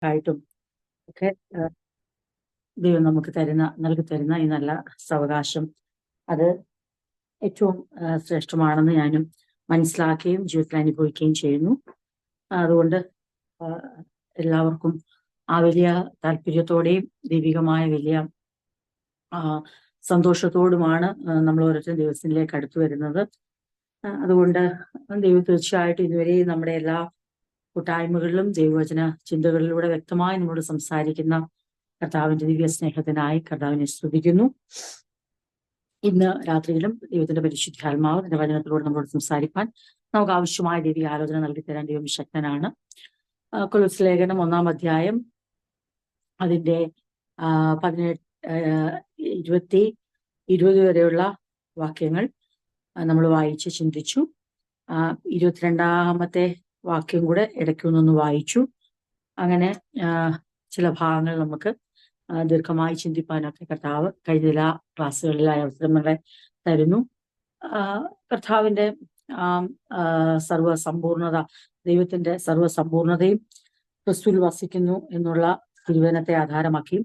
ആയിട്ടും ഒക്കെ ദൈവം നമുക്ക് നൽകി തരുന്ന ഈ നല്ല സാവകാശം അത് ഏറ്റവും ശ്രേഷ്ഠമാണെന്ന് ഞാനും മനസ്സിലാക്കുകയും ജീവിതത്തിൽ അനുഭവിക്കുകയും ചെയ്യുന്നു. അതുകൊണ്ട് എല്ലാവർക്കും ആ വലിയ താല്പര്യത്തോടെയും ദൈവികമായ വലിയ സന്തോഷത്തോടുമാണ് നമ്മൾ ഓരോരുത്തരും ദിവസത്തിലേക്ക് അടുത്തു വരുന്നത്. അതുകൊണ്ട് ദൈവം തീർച്ചയായിട്ടും ഇതുവരെ നമ്മുടെ എല്ലാ കൂട്ടായ്മകളിലും ദൈവവചന ചിന്തകളിലൂടെ വ്യക്തമായി നമ്മോട് സംസാരിക്കുന്ന കർത്താവിന്റെ ദിവ്യ സ്നേഹത്തിനായി കർത്താവിനെ സ്തുതിക്കുന്നു. ഇന്ന് രാത്രിയിലും ദൈവത്തിന്റെ പരിശുദ്ധാത്മാവ് തന്റെ വചനത്തിലൂടെ നമ്മളോട് സംസാരിക്കാൻ നമുക്ക് ആവശ്യമായ ദൈവിക ആലോചന നൽകി തരാൻ ദൈവം ശക്തനാണ്. കൊലോസ്യ ലേഖനം 1-ാം അധ്യായം അതിന്റെ 18-20 വരെയുള്ള വാക്യങ്ങൾ നമ്മൾ വായിച്ച് ചിന്തിച്ചു. 22-ാമത്തെ വാക്യം കൂടെ ഇടയ്ക്കൊന്നൊന്ന് വായിച്ചു. അങ്ങനെ ചില ഭാഗങ്ങൾ നമുക്ക് ദീർഘമായി ചിന്തിപ്പാനൊക്കെ കർത്താവ് കഴിഞ്ഞ ചില ക്ലാസ്സുകളിലായ അവസരങ്ങളെ തരുന്നു. കർത്താവിന്റെ സർവസമ്പൂർണത, ദൈവത്തിന്റെ സർവസമ്പൂർണതയും ക്രിസ്തുവിൽ വസിക്കുന്നു എന്നുള്ള തിരുവചനത്തെ ആധാരമാക്കി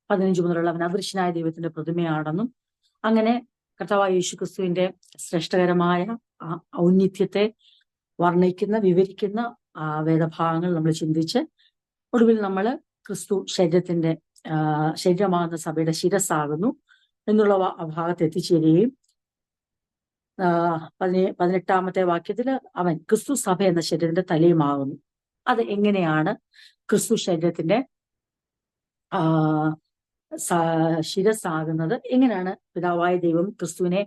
15 മുതലുള്ള അവൻ അദൃശ്യനായ ദൈവത്തിന്റെ പ്രതിമയാണെന്നും അങ്ങനെ കർത്താവായ യേശു ക്രിസ്തുവിന്റെ ശ്രേഷ്ഠകരമായ ഔന്നിത്യത്തെ വർണ്ണിക്കുന്ന വിവരിക്കുന്ന വേദഭാഗങ്ങൾ നമ്മൾ ചിന്തിച്ച് ഒടുവിൽ നമ്മൾ ക്രിസ്തു ശരീരമാകുന്ന സഭയുടെ ശിരസ്സാകുന്നു എന്നുള്ള ഭാഗത്ത് എത്തിച്ചേരുകയും 18-ാമത്തെ വാക്യത്തിൽ അവൻ ക്രിസ്തു സഭ എന്ന ശരീരത്തിന്റെ തലയുമാകുന്നു. അത് എങ്ങനെയാണ് ക്രിസ്തു ശരീരത്തിന്റെ ശിരസ്സാകുന്നത്, എങ്ങനെയാണ് പിതാവായ ദൈവം ക്രിസ്തുവിനെ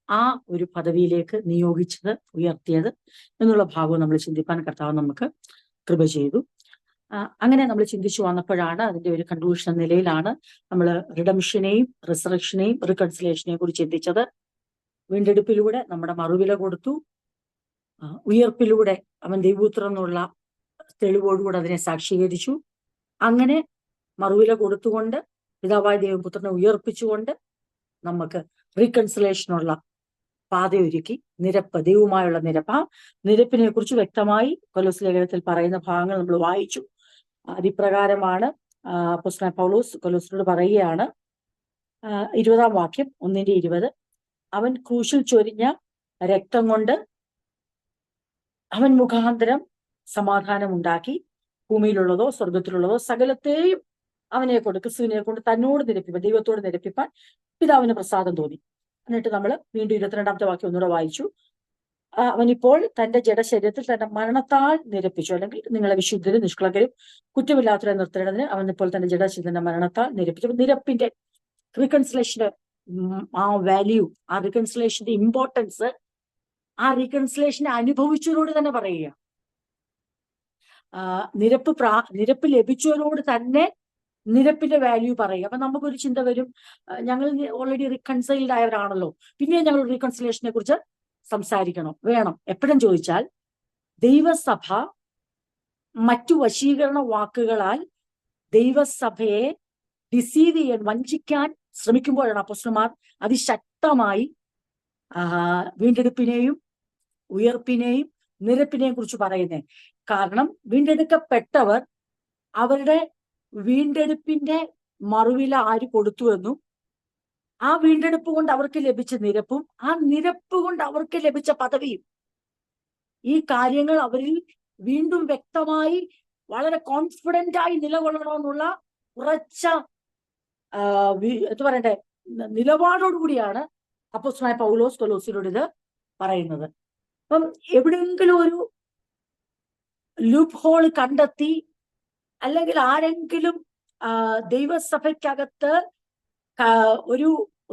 ആ ഒരു പദവിയിലേക്ക് നിയോഗിച്ചത്, ഉയർത്തിയത് എന്നുള്ള ഭാഗവും നമ്മൾ ചിന്തിപ്പാൻ കർത്താവ് നമുക്ക് കൃപ ചെയ്തു. അങ്ങനെ നമ്മൾ ചിന്തിച്ചു വന്നപ്പോഴാണ് അതിന്റെ ഒരു കൺക്ലൂഷൻ നിലയിലാണ് നമ്മൾ റിഡംഷനെയും റിസറക്ഷനെയും റികൺസിലേഷനെയും കൂടി ചിന്തിച്ചത്. വീണ്ടെടുപ്പിലൂടെ നമ്മുടെ മറുവില കൊടുത്തു, ഉയർപ്പിലൂടെ അവൻ ദൈവപുത്രൻ എന്നുള്ള തെളിവോടുകൂടെ അതിനെ സാക്ഷീകരിച്ചു. അങ്ങനെ മറുവില കൊടുത്തുകൊണ്ട് പിതാവായ ദൈവപുത്രനെ ഉയർപ്പിച്ചുകൊണ്ട് നമുക്ക് റീകൺസിലേഷനുള്ള പാതയൊരുക്കി. ദൈവവുമായുള്ള നിരപ്പ്, ആ നിരപ്പിനെ കുറിച്ച് വ്യക്തമായി കൊലോസ്യ ലേഖനത്തിൽ പറയുന്ന ഭാഗങ്ങൾ നമ്മൾ വായിച്ചു. അതിപ്രകാരമാണ് അപ്പോസ്തലനായ പൗലോസ് കൊലോസ്യരോട് പറയുകയാണ്, 20-ാം വാക്യം 1-20, അവൻ ക്രൂശിൽ ചൊരിഞ്ഞ രക്തം കൊണ്ട് അവൻ മുഖാന്തരം സമാധാനം ഉണ്ടാക്കി, ഭൂമിയിലുള്ളതോ സ്വർഗത്തിലുള്ളതോ സകലത്തെയും അവനെ കൊണ്ട്, ക്രിസ്തുവിനെ കൊണ്ട് തന്നോട് നിരപ്പിപ്പാൻ, ദൈവത്തോട് നിരപ്പിപ്പാൻ പിതാവിന് പ്രസാദം തോന്നി. എന്നിട്ട് നമ്മൾ വീണ്ടും 22-ാമത്തെ വാക്യം ഒന്നുകൂടെ വായിച്ചു. അവനിപ്പോൾ തന്റെ ജഡശരീരത്തിൽ തന്റെ മരണത്താൽ നിരപ്പിച്ചു, അല്ലെങ്കിൽ നിങ്ങളെ വിശുദ്ധരും നിഷ്കളങ്കരും കുറ്റമില്ലാത്തവരെ നിർത്തേണ്ടതിന് അവൻ ഇപ്പോൾ തന്റെ ജഡശരീരത്തിന്റെ മരണത്താൽ നിരപ്പിച്ചു. നിരപ്പിന്റെ റീകൺസിലേഷന്റെ ആ വാല്യൂ, ആ റീകൺസിലേഷന്റെ ഇമ്പോർട്ടൻസ് ആ റീകൺസിലേഷനെ അനുഭവിച്ചവരോട് തന്നെ പറയുക. നിരപ്പ് ലഭിച്ചവരോട് തന്നെ നിരപ്പിന്റെ വാല്യൂ പറയുക. അപ്പൊ നമുക്കൊരു ചിന്ത വരും, ഞങ്ങൾ ഓൾറെഡി റീകൺസൈൽഡ് ആയവരാണല്ലോ, പിന്നെ ഞങ്ങൾ റീകൺസിലേഷനെ കുറിച്ച് സംസാരിക്കണം വേണം എപ്പോഴും ചോദിച്ചാൽ, ദൈവസഭ മറ്റു വശീകരണ വാക്കുകളാൽ ദൈവസഭയെ ഡിസീവ് ചെയ്യാൻ, വഞ്ചിക്കാൻ ശ്രമിക്കുമ്പോഴാണ് അപ്പോസ്തലന്മാർ അതിശക്തമായി വീണ്ടെടുപ്പിനെയും ഉയർപ്പിനെയും നിരപ്പിനെയും കുറിച്ച് പറയുന്നത്. കാരണം വീണ്ടെടുക്കപ്പെട്ടവർ അവരുടെ വീണ്ടെടുപ്പിന്റെ മറുവില ആര് കൊടുത്തുവെന്നും ആ വീണ്ടെടുപ്പ് കൊണ്ട് അവർക്ക് ലഭിച്ച നിരപ്പും ആ നിരപ്പ് കൊണ്ട് അവർക്ക് ലഭിച്ച പദവിയും, ഈ കാര്യങ്ങൾ അവരിൽ വീണ്ടും വ്യക്തമായി വളരെ കോൺഫിഡന്റ് ആയി നിലകൊള്ളണമെന്നുള്ള ഉറച്ച പറയണ്ടേ നിലപാടോടുകൂടിയാണ് അപ്പോസ്തലനായ പൗലോസ് കൊലോസ്യരോട് ഇത് പറയുന്നത്. അപ്പം എവിടെയെങ്കിലും ഒരു ലൂപ്പ് ഹോൾ കണ്ടെത്തി, അല്ലെങ്കിൽ ആരെങ്കിലും ദൈവസഭയ്ക്കകത്ത്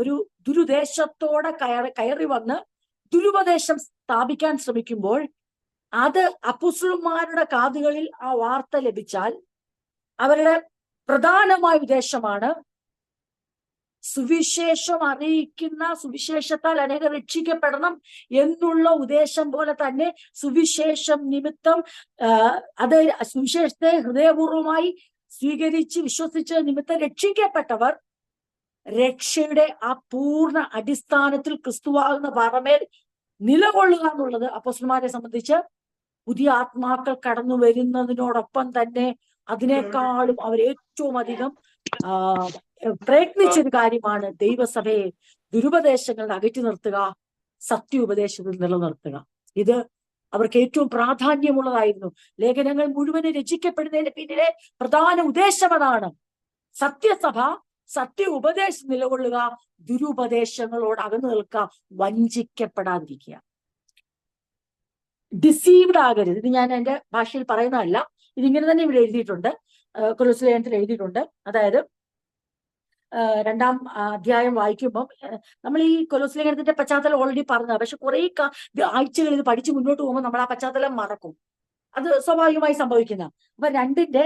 ഒരു ദുരുദ്ദേശത്തോടെ കയറി വന്ന് ദുരുപദേശം സ്ഥാപിക്കാൻ ശ്രമിക്കുമ്പോൾ, അത് അപ്പോസ്തലന്മാരുടെ കാതുകളിൽ ആ വാർത്ത ലഭിച്ചാൽ അവരുടെ പ്രധാനമായ ഉദ്ദേശമാണ് സുവിശേഷം അറിയിക്കുന്ന, സുവിശേഷത്താൽ അനേകം രക്ഷിക്കപ്പെടണം എന്നുള്ള ഉദ്ദേശം പോലെ തന്നെ സുവിശേഷം നിമിത്തം അത് സുവിശേഷത്തെ ഹൃദയപൂർവമായി സ്വീകരിച്ച് വിശ്വസിച്ച നിമിത്തം രക്ഷിക്കപ്പെട്ടവർ രക്ഷയുടെ ആ പൂർണ്ണ അടിസ്ഥാനത്തിൽ ക്രിസ്തുവാകുന്ന പാറമേൽ നിലകൊള്ളുക എന്നുള്ളത് അപ്പോസ്തലന്മാരെ സംബന്ധിച്ച് പുതിയ ആത്മാക്കൾ കടന്നു വരുന്നതിനോടൊപ്പം തന്നെ അതിനേക്കാളും അവർ ഏറ്റവും അധികം പ്രയത്നിച്ചൊരു കാര്യമാണ് ദൈവസഭയെ ദുരുപദേശങ്ങൾ അകറ്റി നിർത്തുക, സത്യോപദേശത്തിൽ നിലനിർത്തുക. ഇത് അവർക്ക് ഏറ്റവും പ്രാധാന്യമുള്ളതായിരുന്നു. ലേഖനങ്ങൾ മുഴുവനും രചിക്കപ്പെടുന്നതിന് പിന്നിലെ പ്രധാന ഉദ്ദേശം അതാണ്. സത്യസഭ സത്യ ഉപദേശം നിലകൊള്ളുക, ദുരുപദേശങ്ങളോട് അകന്നു നിൽക്കുക, വഞ്ചിക്കപ്പെടാതിരിക്കുക, ഡിസീവ്ഡ് ആകരുത്. ഇത് ഞാൻ എന്റെ ഭാഷയിൽ പറയുന്നതല്ല, ഇതിങ്ങനെ തന്നെ ഇവിടെ എഴുതിയിട്ടുണ്ട്, കൊലോസ്യ ലേഖനത്തിൽ എഴുതിയിട്ടുണ്ട്. അതായത് 2-ാം അധ്യായം വായിക്കുമ്പോൾ നമ്മൾ ഈ കൊലോസ്യ ലേഖനത്തിന്റെ പശ്ചാത്തലം ഓൾറെഡി പറഞ്ഞതാണ്. പക്ഷെ കുറെ ആഴ്ചകൾ ഇത് പഠിച്ച് മുന്നോട്ട് പോകുമ്പോൾ നമ്മൾ ആ പശ്ചാത്തലം മറക്കും. അത് സ്വാഭാവികമായി സംഭവിക്കുന്ന. അപ്പൊ 2-ന്റെ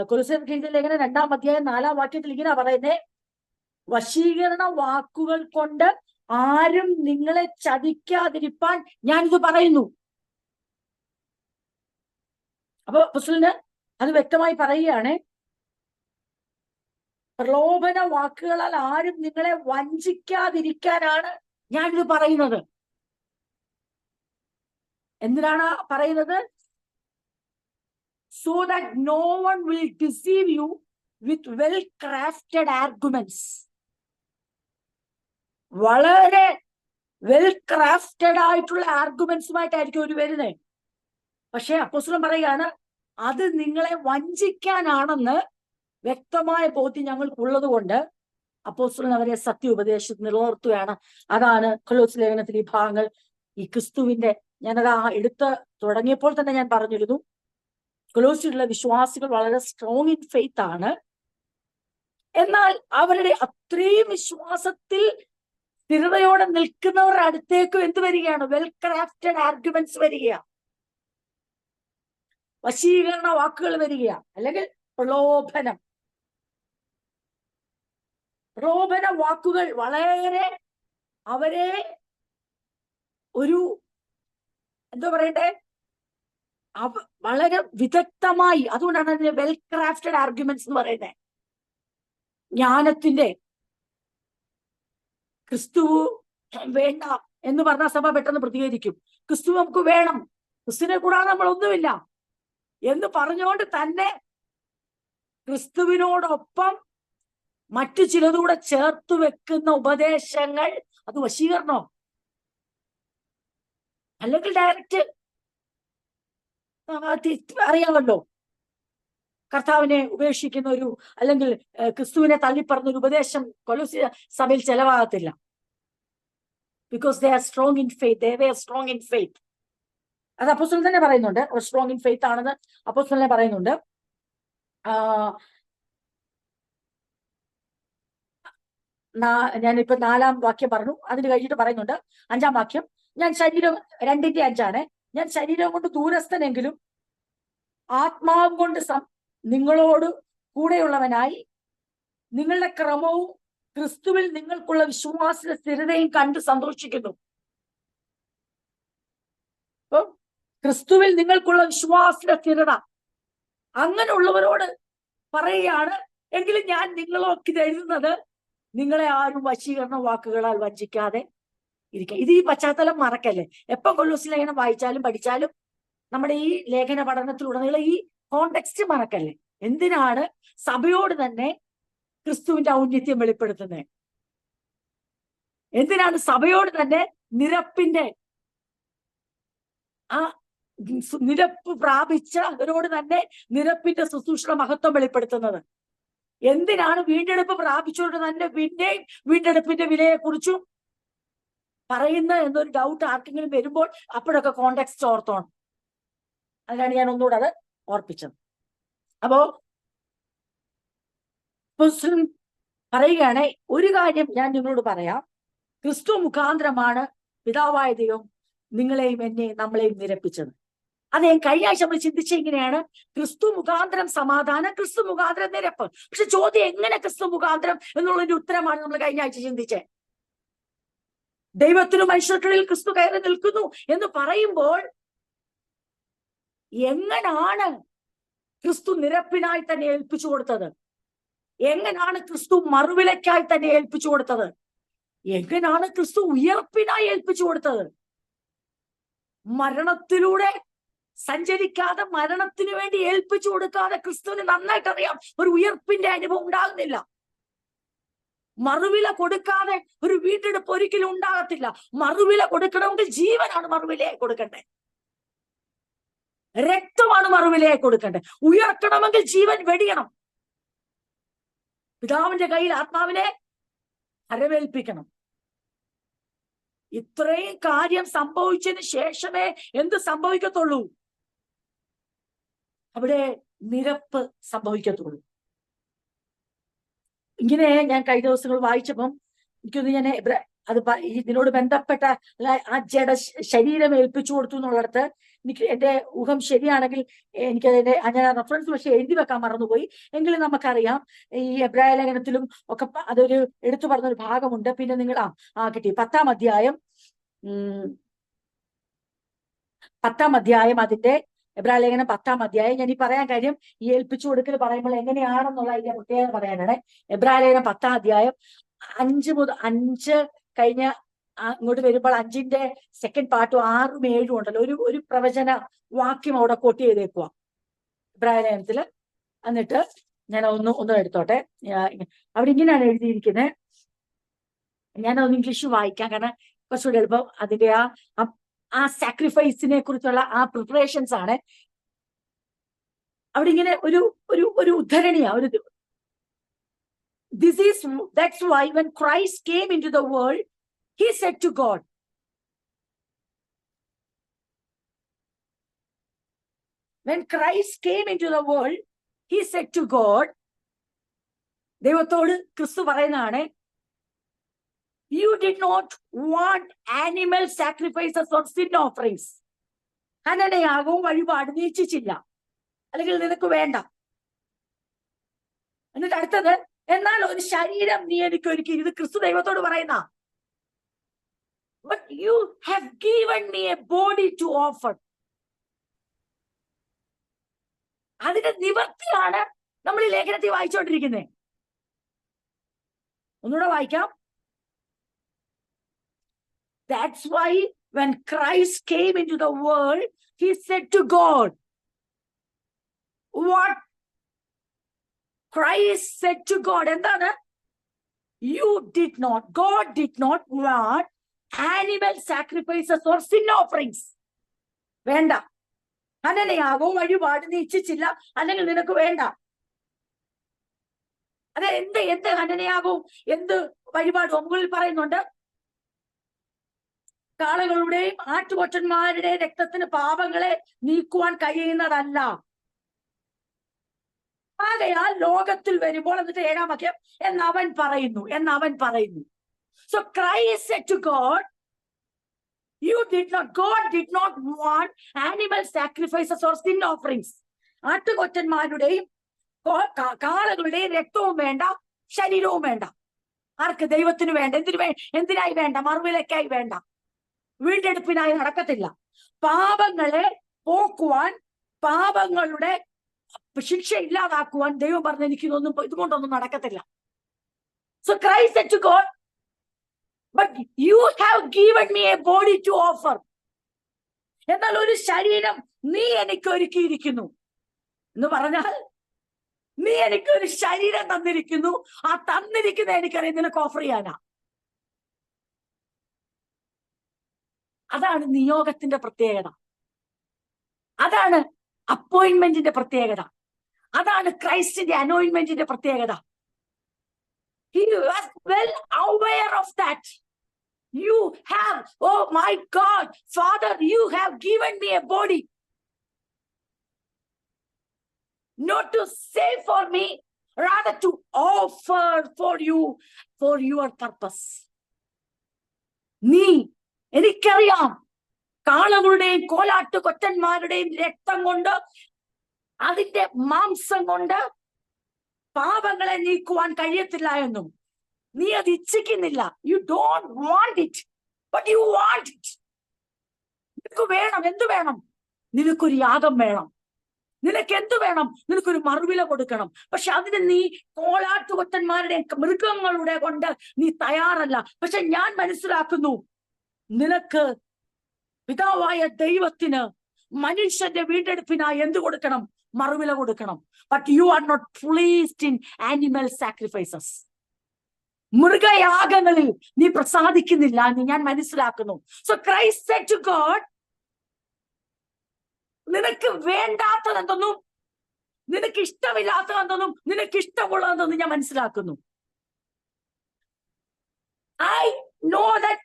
കൊലോസ്യ ലേഖനം 2-ാം അധ്യായം 4-ാം വാക്യത്തിൽ ഇങ്ങനെ പറയുന്നേ: വശീകരണ വാക്കുകൾ കൊണ്ട് ആരും നിങ്ങളെ ചതിക്കാതിരിപ്പാൻ ഞാനിത് പറയുന്നു. അപ്പൊ അപ്പോസ്തലന് അത് വ്യക്തമായി പറയുകയാണ്, പ്രലോഭന വാക്കുകളാൽ ആരും നിങ്ങളെ വഞ്ചിക്കാതിരിക്കാനാണ് ഞാനിത് പറയുന്നത്. എന്തിനാണ് പറയുന്നത്? so that no one will deceive you with well crafted arguments. വളരെ വെൽ ക്രാഫ്റ്റഡ് ആയിട്ടുള്ള ആർഗ്യുമെന്റ്സുമായിട്ടായിരിക്കും ഒരു വരുന്നത്. പക്ഷെ അപ്പോസ്തലൻ പറയുകയാണ്, അത് നിങ്ങളെ വഞ്ചിക്കാനാണെന്ന് വ്യക്തമായ ബോധ്യം ഞങ്ങൾക്കുള്ളത് കൊണ്ട് അപ്പോസ്തലൻ അവരെ സത്യ ഉപദേശത്തിൽ നിലനിർത്തുകയാണ്. അതാണ് കൊലോസ്യ ലേഖനത്തിൽ ഈ ഭാഗങ്ങൾ. ഈ ക്രിസ്തുവിന്റെ, ഞാനത് എടുത്ത് തുടങ്ങിയപ്പോൾ തന്നെ ഞാൻ പറഞ്ഞിരുന്നു, കൊലോസ്യയിലുള്ള വിശ്വാസികൾ വളരെ സ്ട്രോങ് ഇൻ ഫെയ്ത്ത് ആണ്. എന്നാൽ അവരുടെ അത്രയും വിശ്വാസത്തിൽ സ്ഥിരതയോടെ നിൽക്കുന്നവരുടെ അടുത്തേക്കും എന്ത് വരികയാണ്? വെൽ ക്രാഫ്റ്റഡ് ആർഗ്യുമെന്റ്സ് വരികയാണ്, വശീകരണ വാക്കുകൾ വരികയാണ്, അല്ലെങ്കിൽ പ്രലോഭന വാക്കുകൾ വളരെ അവരെ ഒരു എന്താ പറയട്ടെ, വളരെ വിദഗ്ധമായി, അതുകൊണ്ടാണ് അതിന് വെൽ ക്രാഫ്റ്റഡ് ആർഗ്യുമെന്റ്സ് എന്ന് പറയുന്നത്. ജ്ഞാനത്തിന്റെ ക്രിസ്തു വേണ്ട എന്ന് പറഞ്ഞ സഭ പെട്ടെന്ന് പ്രതികരിക്കും. ക്രിസ്തു നമുക്ക് വേണം, ക്രിസ്തുവിനെ കൂടാതെ നമ്മൾ ഒന്നുമില്ല എന്ന് പറഞ്ഞുകൊണ്ട് തന്നെ ക്രിസ്തുവിനോടൊപ്പം മറ്റു ചിലതുകൂടെ ചേർത്ത് വെക്കുന്ന ഉപദേശങ്ങൾ, അത് വശീകരണോ അല്ലെങ്കിൽ ഡയറക്റ്റ് അറിയാമല്ലോ, കർത്താവിനെ ഉപേക്ഷിക്കുന്ന ഒരു, അല്ലെങ്കിൽ ക്രിസ്തുവിനെ തള്ളിപ്പറഞ്ഞ ഒരു ഉപദേശം കൊലോസ്യ സഭയിൽ ചെലവാകത്തില്ല. Because they are strong in faith, they were strong in faith. അത് അപ്പോസ്തലൻ തന്നെ പറയുന്നുണ്ട്, സ്ട്രോങ് ഇൻ ഫെയ്ത്ത് ആണെന്ന് അപ്പോസ്തലൻ തന്നെ പറയുന്നുണ്ട്. ഞാനിപ്പോ 4-ാം വാക്യം പറഞ്ഞു, അതിന് കഴിഞ്ഞിട്ട് പറയുന്നുണ്ട് 5-ാം വാക്യം, ഞാൻ ശരീരം 2-ന്റെ 5 ഞാൻ ശരീരം കൊണ്ട് ദൂരസ്ഥനെങ്കിലും ആത്മാവ് കൊണ്ട് നിങ്ങളോട് കൂടെയുള്ളവനായി നിങ്ങളുടെ ക്രമവും ക്രിസ്തുവിൽ നിങ്ങൾക്കുള്ള വിശ്വാസ സ്ഥിരതയും കണ്ട് സന്തോഷിക്കുന്നു. അപ്പൊ ക്രിസ്തുവിൽ നിങ്ങൾക്കുള്ള വിശ്വാസ സ്ഥിരത അങ്ങനെയുള്ളവരോട് പറയുകയാണ്. എങ്കിലും ഞാൻ നിങ്ങളൊക്കെ ഇത് എഴുതുന്നത് നിങ്ങളെ ആരും വശീകരണ വാക്കുകളാൽ വഞ്ചിക്കാതെ ഇരിക്കുക. ഇത് ഈ പശ്ചാത്തലം മറക്കല്ലേ. എപ്പം കൊലോസ്യ ലേഖനം വായിച്ചാലും പഠിച്ചാലും നമ്മുടെ ഈ ലേഖന പഠനത്തിലുടനീളം ഈ കോണ്ടെക്സ്റ്റ് മറക്കല്ലേ. എന്തിനാണ് സഭയോട് തന്നെ ക്രിസ്തുവിന്റെ ഔന്നത്യം വെളിപ്പെടുത്തുന്നത്? എന്തിനാണ് സഭയോട് തന്നെ നിരപ്പിന്റെ ആ നിരപ്പ് പ്രാപിച്ച അവരോട് തന്നെ നിരപ്പിന്റെ ശുശ്രൂഷ മഹത്വം വെളിപ്പെടുത്തുന്നത്? എന്തിനാണ് വീണ്ടെടുപ്പ് പ്രാപിച്ചുകൊണ്ട് തന്നെ പിന്നെയും വീണ്ടെടുപ്പിന്റെ വിലയെക്കുറിച്ചും പറയുന്ന എന്നൊരു ഡൗട്ട് ആർക്കെങ്കിലും വരുമ്പോൾ അപ്പോഴൊക്കെ കോണ്ടെക്സ്റ്റ് ഓർത്തോണം. അതിനാണ് ഞാൻ ഒന്നുകൂടെ അത് ഓർപ്പിച്ചത്. അപ്പോ പറയുകയാണ്, ഒരു കാര്യം ഞാൻ നിങ്ങളോട് പറയാം, ക്രിസ്തു മുഖാന്തരമാണ് പിതാവായ ദൈവം നിങ്ങളെയും എന്നെയും നമ്മളെയും നിരപ്പിച്ചത്. അത് കഴിഞ്ഞ ആഴ്ച നമ്മൾ ചിന്തിച്ച ഇങ്ങനെയാണ്, ക്രിസ്തു മുഖാന്തരം സമാധാനം, ക്രിസ്തു മുഖാന്തരം നിരപ്പ്. പക്ഷെ ചോദ്യം എങ്ങനെ ക്രിസ്തു മുഖാന്തരം എന്നുള്ളതിന്റെ ഉത്തരമാണ് നമ്മൾ കഴിഞ്ഞ ആഴ്ച ചിന്തിച്ചത്. ദൈവത്തിനും മനുഷ്യർക്കിടയിൽ ക്രിസ്തു കയറി നിൽക്കുന്നു എന്ന് പറയുമ്പോൾ എങ്ങനാണ് ക്രിസ്തു നിരപ്പിനായി തന്നെ ഏൽപ്പിച്ചു കൊടുത്തത്? എങ്ങനാണ് ക്രിസ്തു മറുവിലയ്ക്കായി തന്നെ ഏൽപ്പിച്ചു കൊടുത്തത്? എങ്ങനാണ് ക്രിസ്തു ഉയർപ്പിനായി ഏൽപ്പിച്ചു കൊടുത്തത്? മരണത്തിലൂടെ സഞ്ചരിക്കാതെ മരണത്തിന് വേണ്ടി ഏൽപ്പിച്ചു കൊടുക്കാതെ ക്രിസ്തുവിന് നന്നായിട്ട് അറിയാം ഒരു ഉയർപ്പിന്റെ അനുഭവം ഉണ്ടാകുന്നില്ല. മറുവില കൊടുക്കാതെ ഒരു വീണ്ടെടുപ്പ് ഒരിക്കലും ഉണ്ടാകത്തില്ല. മറുവില കൊടുക്കണമെങ്കിൽ ജീവനാണ് മറുവിലയായി കൊടുക്കണ്ടേ, രക്തമാണ് മറുവിലയായി കൊടുക്കണ്ടേ. ഉയർത്തണമെങ്കിൽ ജീവൻ വെടിയണം. പിതാവിന്റെ കയ്യിൽ ആത്മാവിനെ അരവേൽപ്പിക്കണം. ഇത്രയും കാര്യം സംഭവിച്ചതിന് ശേഷമേ എന്ത് സംഭവിക്കത്തുള്ളൂ? അവിടെ നിരപ്പ് സംഭവിക്കത്തുള്ളൂ. ഇങ്ങനെ ഞാൻ കഴിഞ്ഞ ദിവസങ്ങൾ വായിച്ചപ്പം എനിക്കൊന്ന് ഞാൻ അത് ഇതിനോട് ബന്ധപ്പെട്ട ആ ജഡ ശരീരം ഏൽപ്പിച്ചു കൊടുത്തു എന്നുള്ളിടത്ത് എനിക്ക് എന്റെ ഊഹം ശരിയാണെങ്കിൽ എനിക്കതിന്റെ ഞാൻ റെഫറൻസ് പക്ഷെ എഴുതി വെക്കാൻ മറന്നുപോയി. എങ്കിലും നമുക്കറിയാം ഈ എബ്രായ ലേഖനത്തിലും ഒക്കെ അതൊരു എടുത്തു പറഞ്ഞൊരു ഭാഗമുണ്ട്. പിന്നെ നിങ്ങൾ കിട്ടി 10-ാം അധ്യായം അതിന്റെ എബ്രായ ലേഖനം 10-ാം അധ്യായം. ഞാൻ ഈ പറയാൻ കാര്യം ഈ ഏൽപ്പിച്ചു കൊടുക്കൽ പറയുമ്പോൾ എങ്ങനെയാണെന്നുള്ള അതിന്റെ പ്രത്യേകം പറയാനാണ്. എബ്രായ ലേഖനം 10-ാം അധ്യായം 5 കഴിഞ്ഞ ഇങ്ങോട്ട് വരുമ്പോൾ 5-ന്റെ സെക്കൻഡ് പാർട്ടും 6ഉം 7ഉം ഉണ്ടല്ലോ. ഒരു പ്രവചന വാക്യം അവിടെ കോട്ട് ചെയ്തേക്കുക എബ്രായ ലേഖനത്തില്. എന്നിട്ട് ഞാൻ ഒന്നും എടുത്തോട്ടെ. അവിടെ ഇങ്ങനെയാണ് എഴുതിയിരിക്കുന്നത്. ഞാനൊന്ന് ഇംഗ്ലീഷ് വായിക്കാം, കാരണം കുറച്ചുകൂടി എളുപ്പം. അതിന്റെ ആ സാക്രിഫൈസിനെ കുറിച്ചുള്ള ആ പ്രിപ്പറേഷൻസ് ആണ് അവിടെ ഇങ്ങനെ ഒരു ഉദ്ധരണിയാ. That's why when Christ came into the world, he said to God, when Christ came into the world, he said to God, ദൈവത്തോട് ക്രിസ്തു പറയുന്നതാണ്, you did not want animal sacrifices or sin offerings. ഹനനയാഗവും വഴിപാട് നീ ഇച്ഛിച്ചില്ല, അല്ലെങ്കിൽ നിനക്ക് വേണ്ട. എന്നിട്ട് അടുത്തത്, എന്നാൽ ഒരു ശരീരം നീ എനിക്ക് ഒരുക്കി. ഇത് ക്രിസ്തു ദൈവത്തോട് പറയുന്ന, but you have given me a body to offer. അതിന്റെ നിവർത്തിയാണ് നമ്മൾ ഈ ലേഖനത്തിൽ വായിച്ചുകൊണ്ടിരിക്കുന്നത്. ഒന്നുകൂടെ വായിക്കാം. That's why when Christ came into the world, he said to God, what Christ said to God, എന്താണ്? God did not want animal sacrifices or sin offerings. വേണ്ട. ഹനനയാഗവും വഴിപാട് നീ ഇച്ഛിച്ചില്ല, അല്ലെങ്കിൽ നിനക്ക് വേണ്ട. അതെ, എന്ത് ഹനനയാഗവും എന്ത് വഴിപാടും മുകളിൽ പറയുന്നുണ്ട്. കാളകളുടെയും ആട്ടുകൊറ്റന്മാരുടെയും രക്തത്തിന് പാപങ്ങളെ നീക്കുവാൻ കഴിയുന്നതല്ല. ആകയാൽ ലോകത്തിൽ വരുമ്പോൾ, എന്നിട്ട് 7-ാം വാക്യം, എന്നവൻ പറയുന്നു. So Christ said to God, God did not want animal sacrifices or sin offerings. ആട്ടുകൊറ്റന്മാരുടെയും കാളകളുടെയും രക്തവും വേണ്ട, ശരീരവും വേണ്ട. ആർക്ക്? ദൈവത്തിന് വേണ്ട. എന്തിനായി വേണ്ട? മറുവിലയ്ക്കായി വേണ്ട, വീണ്ടെടുപ്പിനായി നടക്കത്തില്ല. പാപങ്ങളെ പോക്കുവാൻ, പാപങ്ങളുടെ ശിക്ഷ ഇല്ലാതാക്കുവാൻ ദൈവം പറഞ്ഞു, എനിക്ക് ഇതുകൊണ്ടൊന്നും നടക്കത്തില്ല. So Christ said to God, but you have given me a body to offer. എന്നാൽ ഒരു ശരീരം നീ എനിക്ക് ഒരുക്കിയിരിക്കുന്നു എന്ന് പറഞ്ഞാൽ, നീ എനിക്കൊരു ശരീരം തന്നിരിക്കുന്നു. ആ തന്നിരിക്കുന്ന എനിക്കറിയാം നിനക്ക് ഓഫർ ചെയ്യാനാ. അതാണ് നിയോഗത്തിന്റെ പ്രത്യേകത. അതാണ് അപ്പോയിന്റ്മെന്റിന്റെ പ്രത്യേകത. അതാണ് ക്രൈസ്റ്റിന്റെ അനോയിന്റ്മെന്റിന്റെ പ്രത്യേകത. He was well aware of that. You have, oh my God, Father, you have given me a body, not to save for me, rather to offer for you, for your purpose. നീ, എനിക്കറിയാം, കാളകളുടെയും കോലാട്ടു കൊറ്റന്മാരുടെയും രക്തം കൊണ്ട്, അതിന്റെ മാംസം കൊണ്ട് പാപങ്ങളെ നീക്കുവാൻ കഴിയത്തില്ല എന്നും നീ അത് ഇച്ഛിക്കുന്നില്ല. You don't want it, but you want it. നിനക്ക് വേണം. എന്ത് വേണം? നിനക്കൊരു യാഗം വേണം. നിനക്ക് എന്ത് വേണം? നിനക്കൊരു മറുവില കൊടുക്കണം. പക്ഷെ അതിന് നീ കോലാട്ടുകൊറ്റന്മാരുടെ മൃഗങ്ങളുടെ കൊണ്ട് നീ തയ്യാറല്ല. പക്ഷെ ഞാൻ മനസ്സിലാക്കുന്നു, നിനക്ക് പിതാവായ ദൈവത്തിന് മനുഷ്യന്റെ വീണ്ടെടുപ്പിനായി എന്ത് കൊടുക്കണം? മറുവില കൊടുക്കണം. But you are not pleased in animal sacrifices. മൃഗയാഗങ്ങളിൽ നീ പ്രസാദിക്കുന്നില്ല എന്ന് ഞാൻ മനസ്സിലാക്കുന്നു. So Christ said to God, നിനക്ക് വേണ്ടാത്തതെന്തൊന്നും, നിനക്ക് ഇഷ്ടമില്ലാത്തതെന്തൊന്നും നിനക്ക് ഇഷ്ടമുള്ളതെന്തൊന്നും ഞാൻ മനസ്സിലാക്കുന്നു. I know that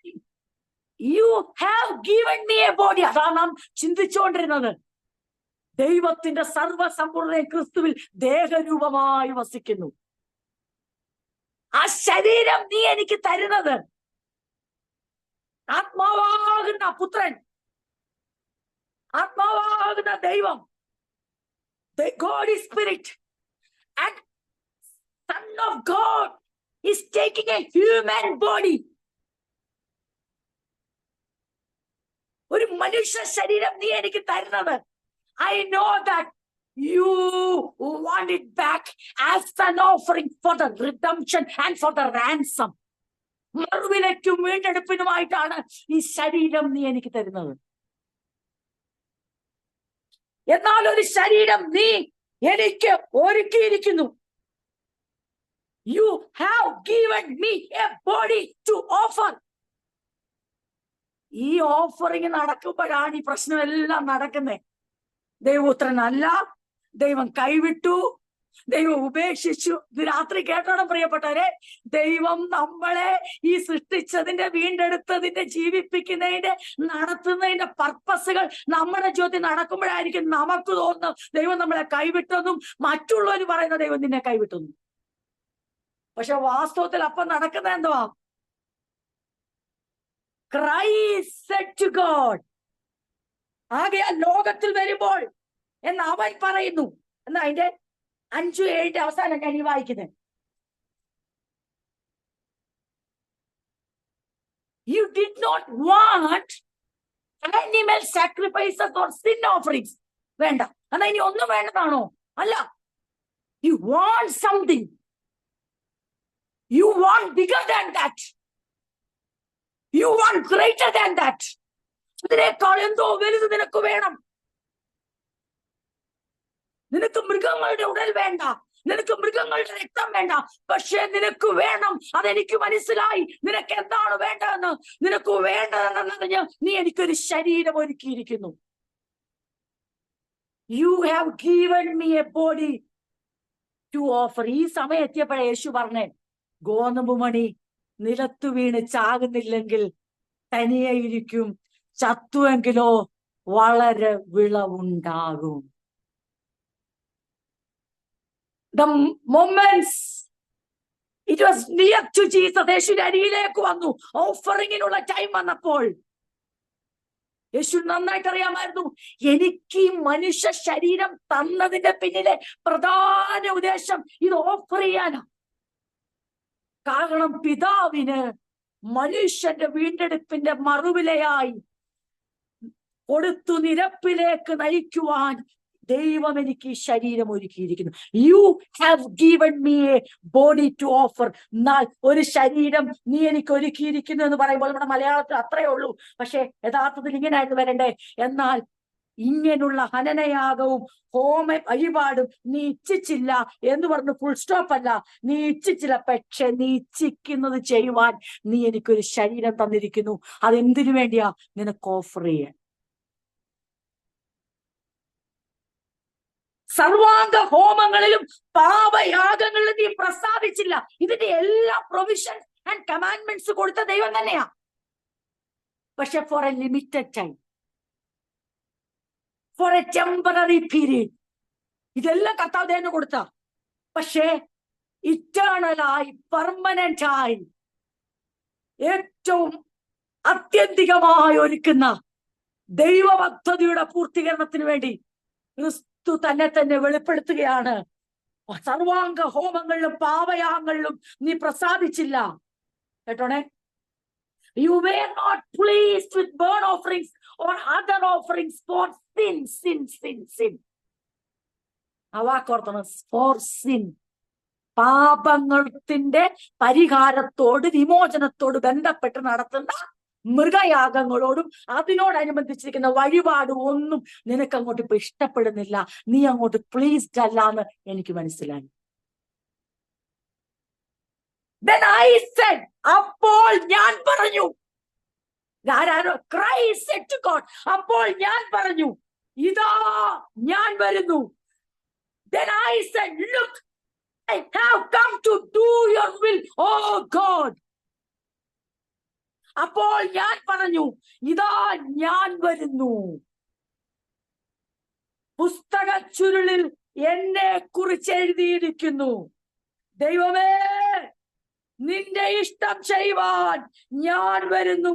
you have given me a body. അതാണ് നാം ചിന്തിച്ചുകൊണ്ടിരുന്നത്. ദൈവത്തിന്റെ സർവസമ്പൂർണ്ണ ക്രിസ്തുവിൽ ദേഹരൂപമായി വസിക്കുന്നു. ആ ശരീരം നീ എനിക്ക് തരുന്നത്, ആത്മാവാകുന്ന പുത്രൻ, ആത്മാവാകുന്ന ദൈവം, the God is spirit, and Son of God is taking a human body. ഒരു മനുഷ്യ ശരീരം നീ എനിക്ക് തരുന്നത്, I know that you want it back as an offering for the redemption and for the ransom. മറുവിലയ്ക്കും വീണ്ടെടുപ്പിനുമായിട്ടാണ് ഈ ശരീരം നീ എനിക്ക് തരുന്നത്. എന്നാൽ ഒരു ശരീരം നീ എനിക്ക് ഒരുക്കിയിരിക്കുന്നു. You have given me a body to offer. ഈ ഓഫറിങ് നടക്കുമ്പോഴാണ് ഈ പ്രശ്നമെല്ലാം നടക്കുന്നത്. ദൈവപുത്രനല്ല, ദൈവം കൈവിട്ടു, ദൈവം ഉപേക്ഷിച്ചു. ഇത് രാത്രി കേട്ടോണം പ്രിയപ്പെട്ടവരെ. ദൈവം നമ്മളെ ഈ സൃഷ്ടിച്ചതിന്റെ, വീണ്ടെടുത്തതിന്റെ, ജീവിപ്പിക്കുന്നതിന്റെ, നടത്തുന്നതിന്റെ പർപ്പസുകൾ നമ്മുടെ ജീവിതത്തിൽ നടക്കുമ്പോഴായിരിക്കും നമുക്ക് തോന്നുന്നത് ദൈവം നമ്മളെ കൈവിട്ടെന്നും മറ്റുള്ളവർ പറയുന്ന ദൈവം നിന്നെ കൈവിട്ടെന്നും. പക്ഷെ വാസ്തവത്തിൽ അപ്പം നടക്കുന്നത് എന്തുവാ? Christ said to God, ആകയാൽ ലോകത്തിൽ വരുമ്പോൾ എന്ന് അവൻ പറയുന്നു. എന്നാ അതിന്റെ 5:7 അവസാനം ഞാൻ ഈ വായിക്കുന്നത്. You did not want animal sacrifices or sin offerings. വേണ്ട. എന്നാ ഇനി ഒന്നും വേണ്ടതാണോ? അല്ല. You want something. You want bigger than that. You want greater than that. ഇതിനേക്കാൾ എന്തോ വലുത് നിനക്ക് വേണം. നിനക്ക് മൃഗങ്ങളുടെ ഉടൽ വേണ്ട, നിനക്ക് മൃഗങ്ങളുടെ രക്തം വേണ്ട, പക്ഷെ നിനക്ക് വേണം. അതെനിക്ക് മനസ്സിലായി. നിനക്ക് എന്താണ് വേണ്ടതെന്ന്. നിനക്ക് വേണ്ടതെന്നറിഞ്ഞ് നീ എനിക്കൊരു ശരീരം ഒരുക്കിയിരിക്കുന്നു. You have given me a body to offer. ഈ സമയം എത്തിയപ്പോഴേ യേശു പറഞ്ഞേ, ഗോതമ്പ് മണി നിലത്തു വീണ് ചാകുന്നില്ലെങ്കിൽ തനിയെ ഇരിക്കും, ചത്തുവെങ്കിലോ വളരെ വിളവുണ്ടാകും. The moments it was near to Jesus, യേശുവിന്റെ അരിയിലേക്ക് വന്നു. ഓഫറിങ്ങിനുള്ള ടൈം വന്നപ്പോൾ യേശു നന്നായിട്ട് അറിയാമായിരുന്നു, എനിക്ക് ഈ മനുഷ്യ ശരീരം തന്നതിന്റെ പിന്നിലെ പ്രധാന ഉദ്ദേശം ഇത് ഓഫർ ചെയ്യാനാ. കാരണം പിതാവിന് മനുഷ്യന്റെ വീണ്ടെടുപ്പിന്റെ മറുവിലയായി കൊടുത്തു നിരപ്പിലേക്ക് നയിക്കുവാൻ ദൈവം എനിക്ക് ഈ ശരീരം ഒരുക്കിയിരിക്കുന്നു. You have given me a body to offer. എന്നാൽ ഒരു ശരീരം നീ എനിക്ക് ഒരുക്കിയിരിക്കുന്നു എന്ന് പറയുമ്പോൾ നമ്മുടെ മലയാളത്തിൽ അത്രയേ ഉള്ളൂ. പക്ഷെ യഥാർത്ഥത്തിൽ ഇങ്ങനെയായിട്ട് വരണ്ടേ. എന്നാൽ ഇങ്ങനെയുള്ള ഹനനയാഗവും ഹോമ വഴിപാടും നീ ഇച്ഛിച്ചില്ല എന്ന് പറഞ്ഞ് ഫുൾ സ്റ്റോപ്പ് അല്ല. നീ ഇച്ഛിച്ചില്ല, പക്ഷെ നീ ഇച്ഛിക്കുന്നത് ചെയ്യുവാൻ നീ എനിക്കൊരു ശരീരം തന്നിരിക്കുന്നു. അതെന്തിനു വേണ്ടിയാ? നിനക്ക് ഓഫർ ചെയ്യാൻ. സർവാംഗ ഹോമങ്ങളിലും പാപയാഗങ്ങളിലും നീ പ്രസാദിച്ചില്ല. ഇതിന്റെ എല്ലാ പ്രൊവിഷൻ ആൻഡ് കമാൻഡ്മെന്റ്സ് കൊടുത്ത ദൈവം തന്നെയാ. പക്ഷെ for a limited time, for a temporary period. ഇതെല്ലാം കർത്താവ് ദൈവം കൊടുത്ത. പക്ഷേ ഇറ്റേണലായി, പെർമനന്റ് ആയി, ഏറ്റവും അത്യന്തികമായി ഒരുക്കുന്ന ദൈവ പദ്ധതിയുടെ പൂർത്തീകരണത്തിന് വേണ്ടി ക്രിസ്തു തന്നെ തന്നെ വെളിപ്പെടുത്തുകയാണ്. സർവാംഗ ഹോമങ്ങളിലും പാപയാഗങ്ങളിലും നീ പ്രസാദിച്ചില്ല. കേട്ടോണേ, you were not pleased with burnt offerings or other offerings for sin. ആ വാക്കോർത്തണം, for sin. പാപങ്ങളുടെ പരിഹാരത്തോട്, വിമോചനത്തോട് ബന്ധപ്പെട്ട് നടത്തുന്ന മൃഗയാഗങ്ങളോടും അതിനോടനുബന്ധിച്ചിരിക്കുന്ന വഴിപാടും ഒന്നും നിനക്ക് അങ്ങോട്ട് ഇപ്പൊ ഇഷ്ടപ്പെടുന്നില്ല, നീ അങ്ങോട്ട് പ്ലീസ്ഡ് അല്ല എന്ന് എനിക്ക് മനസ്സിലായി. Then I said, അപ്പോൾ ഞാൻ പറഞ്ഞു, Christ said to God, അപ്പോൾ ഞാൻ പറഞ്ഞു, ഇതാ ഞാൻ വരുന്നു. Then I said, look, I have come to do your will, oh God. അപ്പോൾ ഞാൻ പറഞ്ഞു, ഇതാ ഞാൻ വരുന്നു. പുസ്തക ചുരുളിൽ എന്നെ കുറിച്ച് എഴുതിയിരിക്കുന്നു, ദൈവമേ നിന്റെ ഇഷ്ടം ചെയ്യുവാൻ ഞാൻ വരുന്നു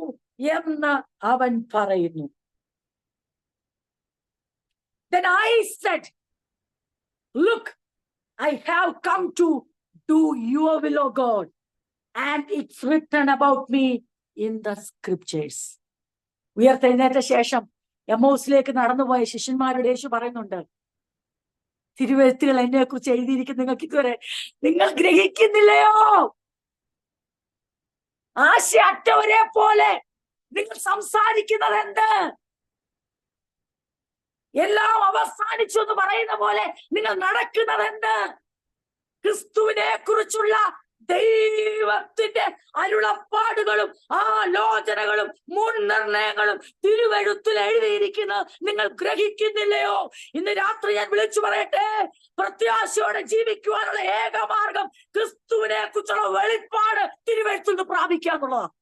എന്ന് അവൻ പറയുന്നു. Then I said, look, I have come to do your will, O God, and it's written about me in the scriptures. ഉയർത്തെഴുന്നേറ്റ ശേഷം എമ്മൗസിലേക്ക് നടന്നുപോയ ശിഷ്യന്മാരുടെ യേശു പറയുന്നുണ്ട്, തിരുവെഴുത്തുകൾ എന്നെ കുറിച്ച് എഴുതിയിരിക്കുന്ന നിങ്ങൾക്ക് ഇതുവരെ നിങ്ങൾ ഗ്രഹിക്കുന്നില്ലയോ? ആശയറ്റവരെ പോലെ നിങ്ങൾ സംസാരിക്കുന്നത് എന്ത്? എല്ലാം അവസാനിച്ചു എന്ന് പറയുന്ന പോലെ നിങ്ങൾ നടക്കുന്നത് എന്ത്? ക്രിസ്തുവിനെ കുറിച്ചുള്ള ദൈവത്തിന്റെ അരുളപ്പാടുകളും ആലോചനകളും മുൻനിർണയങ്ങളും തിരുവെഴുത്തിൽ എഴുതിയിരിക്കുന്നത് നിങ്ങൾ ഗ്രഹിക്കുന്നില്ലയോ? ഇന്ന് രാത്രി ഞാൻ വിളിച്ചു പറയട്ടെ, പ്രത്യാശയോടെ ജീവിക്കുവാനുള്ള ഏക മാർഗം ക്രിസ്തുവിനെ കുറിച്ചുള്ള വെളിപ്പാട് തിരുവെഴുത്തിൽ നിന്ന് പ്രാപിക്കുക എന്നുള്ളതാണ്.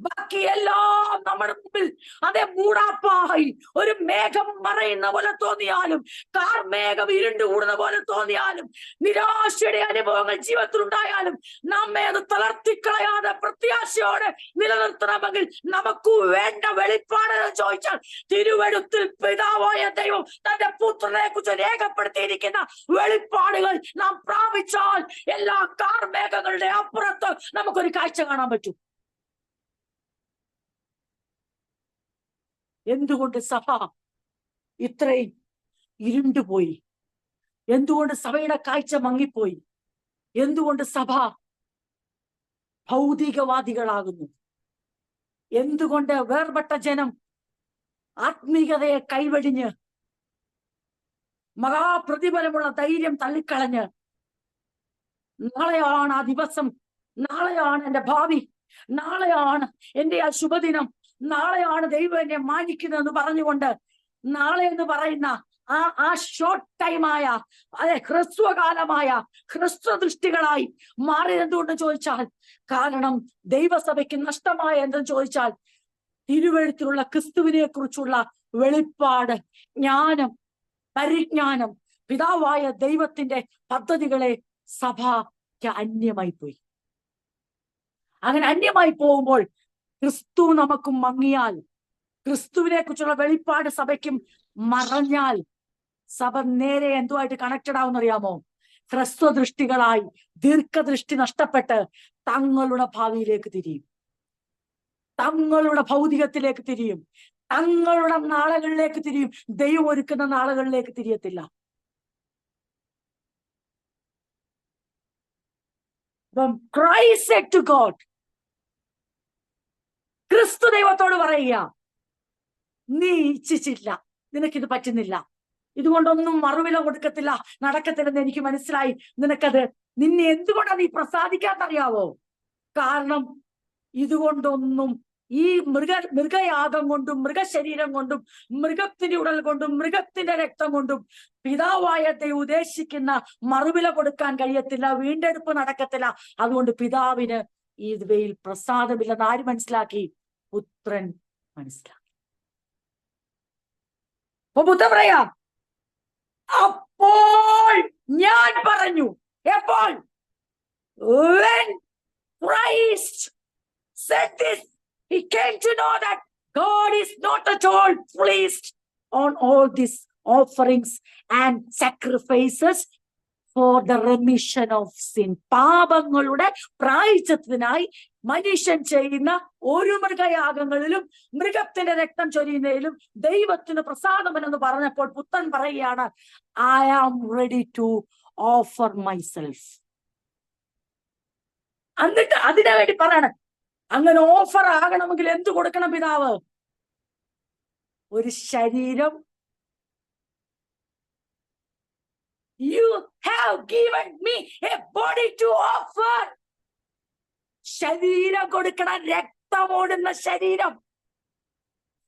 ബാക്കിയെല്ലാം നമ്മുടെ മുമ്പിൽ അതേ മൂടാപ്പായി ഒരു മേഘം മറയുന്ന പോലെ തോന്നിയാലും, കാർമേഘം ഇരുണ്ട് കൂടുന്ന പോലെ തോന്നിയാലും, നിരാശയുടെ അനുഭവങ്ങൾ ജീവിതത്തിൽ ഉണ്ടായാലും നമ്മെ അത് തളർത്തിക്കളയാതെ പ്രത്യാശയോടെ നിലനിർത്തണമെങ്കിൽ നമുക്ക് വേണ്ട വെളിപ്പാട് ചോദിച്ചാൽ തിരുവെഴുത്തിൽ പിതാവായ ദൈവം തന്റെ പുത്രനെ കുറിച്ച് രേഖപ്പെടുത്തിയിരിക്കുന്ന വെളിപ്പാടുകൾ നാം പ്രാപിച്ചാൽ എല്ലാ കാർമേഘങ്ങളുടെ അപ്പുറത്ത് നമുക്കൊരു കാഴ്ച കാണാൻ പറ്റും. എന്തുകൊണ്ട് സഭ ഇത്രയും ഇരുണ്ടുപോയി? എന്തുകൊണ്ട് സഭയുടെ കാഴ്ച മങ്ങിപ്പോയി? എന്തുകൊണ്ട് സഭ ഭൗതികവാദികളാകുന്നു? എന്തുകൊണ്ട് വേർപെട്ട ജനം ആത്മീയതയെ കൈവെടിഞ്ഞ് മഹാപ്രതിഫലമുള്ള ധൈര്യം തള്ളിക്കളഞ്ഞ് നാളെയാണ് ആ ദിവസം, നാളെയാണ് എന്റെ ഭാവി, നാളെയാണ് എന്റെ ആ ശുഭദിനം, നാളെയാണ് ദൈവം എന്നെ മാനിക്കുന്നതെന്ന് പറഞ്ഞുകൊണ്ട് നാളെ എന്ന് പറയുന്ന ആ ഷോർട്ട് ടൈമായ അതെ ഹ്രസ്വകാലമായ ഹ്രസ്വദൃഷ്ടികളായി മാറിയത് എന്തുകൊണ്ട് ചോദിച്ചാൽ, കാരണം ദൈവസഭയ്ക്ക് നഷ്ടമായ എന്തെന്ന് ചോദിച്ചാൽ തിരുവെഴുത്തിലുള്ള ക്രിസ്തുവിനെ കുറിച്ചുള്ള വെളിപ്പാട്, ജ്ഞാനം, പരിജ്ഞാനം, പിതാവായ ദൈവത്തിന്റെ പദ്ധതികളെ സഭയ്ക്ക് അന്യമായി പോയി. അങ്ങനെ അന്യമായി പോകുമ്പോൾ ക്രിസ്തു നമുക്കും മങ്ങിയാൽ, ക്രിസ്തുവിനെ കുറിച്ചുള്ള വെളിപ്പാട് സഭയ്ക്കും മറഞ്ഞാൽ സഭ നേരെ എന്തുമായിട്ട് കണക്റ്റഡ് ആവുന്നറിയാമോ? ഹ്രസ്വദൃഷ്ടികളായി ദീർഘദൃഷ്ടി നഷ്ടപ്പെട്ട് തങ്ങളുടെ ഭാവിയിലേക്ക് തിരിയും, തങ്ങളുടെ ഭൗതികത്തിലേക്ക് തിരിയും, തങ്ങളുടെ നാളുകളിലേക്ക് തിരിയും. ദൈവം ഒരുക്കുന്ന നാളുകളിലേക്ക് തിരിയത്തില്ല. Christ said to God, ക്രിസ്തു ദൈവത്തോട് പറയുക, നീ ഇച്ഛിച്ചില്ല, നിനക്കിത് പറ്റുന്നില്ല, ഇതുകൊണ്ടൊന്നും മറുവില കൊടുക്കത്തില്ല, നടക്കത്തില്ലെന്ന് എനിക്ക് മനസ്സിലായി. നിന്നെ എന്തുകൊണ്ടാണ് നീ പ്രസാദിക്കാത്തറിയാവോ? കാരണം ഇതുകൊണ്ടൊന്നും ഈ മൃഗയാഗം കൊണ്ടും മൃഗശരീരം കൊണ്ടും മൃഗത്തിന്റെ ഉടൽ കൊണ്ടും മൃഗത്തിന്റെ രക്തം കൊണ്ടും പിതാവായ ദൈവം ഉദ്ദേശിക്കുന്ന മറുവില കൊടുക്കാൻ കഴിയത്തില്ല, വീണ്ടെടുപ്പ് നടക്കത്തില്ല. അതുകൊണ്ട് പിതാവിന് ഈ ഇവയിൽ പ്രസാദമില്ലെന്ന് ആര് മനസ്സിലാക്കി? പുത്രൻ മനസ്സിലാക്കി. അപ്പൊ പുത്രൻ പറയാ, അപ്പോൾ ഞാൻ പറഞ്ഞു. എപ്പോൾ? When Christ said this, he came to know that God is not at all pleased on all these offerings and sacrifices for the remission of sin. പാപങ്ങളുടെ പ്രായശ്ചിത്തത്തിനായി മനുഷ്യൻ ചെയ്യുന്ന ഒരു മൃഗയാഗങ്ങളിലും മൃഗത്തിന്റെ രക്തം ചൊരിയുന്നതിലും ദൈവത്തിന് പ്രസാദമെന്ന് പറഞ്ഞപ്പോൾ പുത്രൻ പറയുകയാണ്, I am ready to offer myself. എന്നിട്ട് അതിനു വേണ്ടി പറയണം, അങ്ങനെ ഓഫർ ആകണമെങ്കിൽ എന്ത് കൊടുക്കണം പിതാവ്? ഒരു ശരീരം. You have given me a body to offer. ശരീരം കൊടുക്കണം, രക്തമോടുന്ന ശരീരം,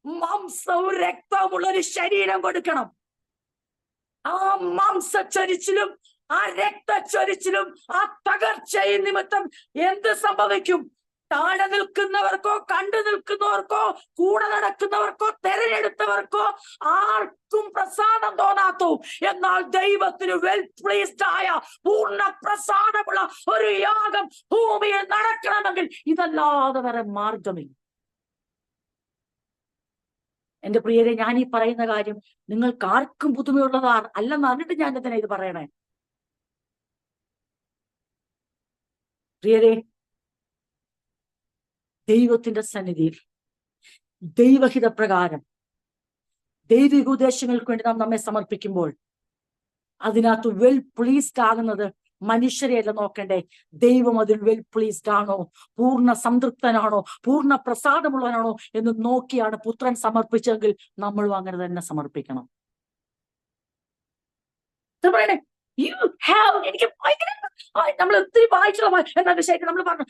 മാംസവും രക്തമുള്ള ഒരു ശരീരം കൊടുക്കണം. ആ മാംസച്ചൊരിച്ചിലും ആ രക്തച്ചൊരിച്ചിലും ആ തകർച്ചയും നിമിത്തം എന്ത് സംഭവിക്കും? താഴെ നിൽക്കുന്നവർക്കോ കണ്ടു നിൽക്കുന്നവർക്കോ കൂടെ നടക്കുന്നവർക്കോ തെരഞ്ഞെടുത്തവർക്കോ ആർക്കും പ്രസാദം തോന്നാത്തു. എന്നാൽ ദൈവത്തിന് വെൽ പ്ലീസ്ഡ് ആയ പൂർണ്ണ പ്രസാദമുള്ള ഒരു യാഗം ഭൂമിയിൽ നടക്കണമെങ്കിൽ ഇതല്ലാതെ വേറെ മാർഗമില്ല. എന്റെ പ്രിയരെ, ഞാൻ ഈ പറയുന്ന കാര്യം നിങ്ങൾക്ക് ആർക്കും പുതുമയുള്ളതാ അല്ലെന്ന് അറിഞ്ഞിട്ട് ഞാൻ തന്നെ ഇത് പറയണേ. പ്രിയരെ, ദൈവത്തിന്റെ സന്നിധിയിൽ ദൈവഹിത പ്രകാരം ദൈവിക ഉദ്ദേശങ്ങൾക്ക് വേണ്ടി നാം നമ്മെ സമർപ്പിക്കുമ്പോൾ അതിനകത്ത് വെൽ പ്ലീസ്ഡ് ആകുന്നത് മനുഷ്യരെയല്ല നോക്കണ്ടേ, ദൈവം അതിൽ വെൽ പ്ലീസ്ഡ് ആണോ, പൂർണ്ണ സംതൃപ്തനാണോ, പൂർണ്ണ പ്രസാദമുള്ളവനാണോ എന്ന് നോക്കിയാണ് പുത്രൻ സമർപ്പിച്ചെങ്കിൽ നമ്മളും അങ്ങനെ തന്നെ സമർപ്പിക്കണം. എനിക്ക് നമ്മൾ ഒത്തിരി വായിച്ചുള്ള എന്താ വിഷയത്തിൽ നമ്മൾ പറഞ്ഞു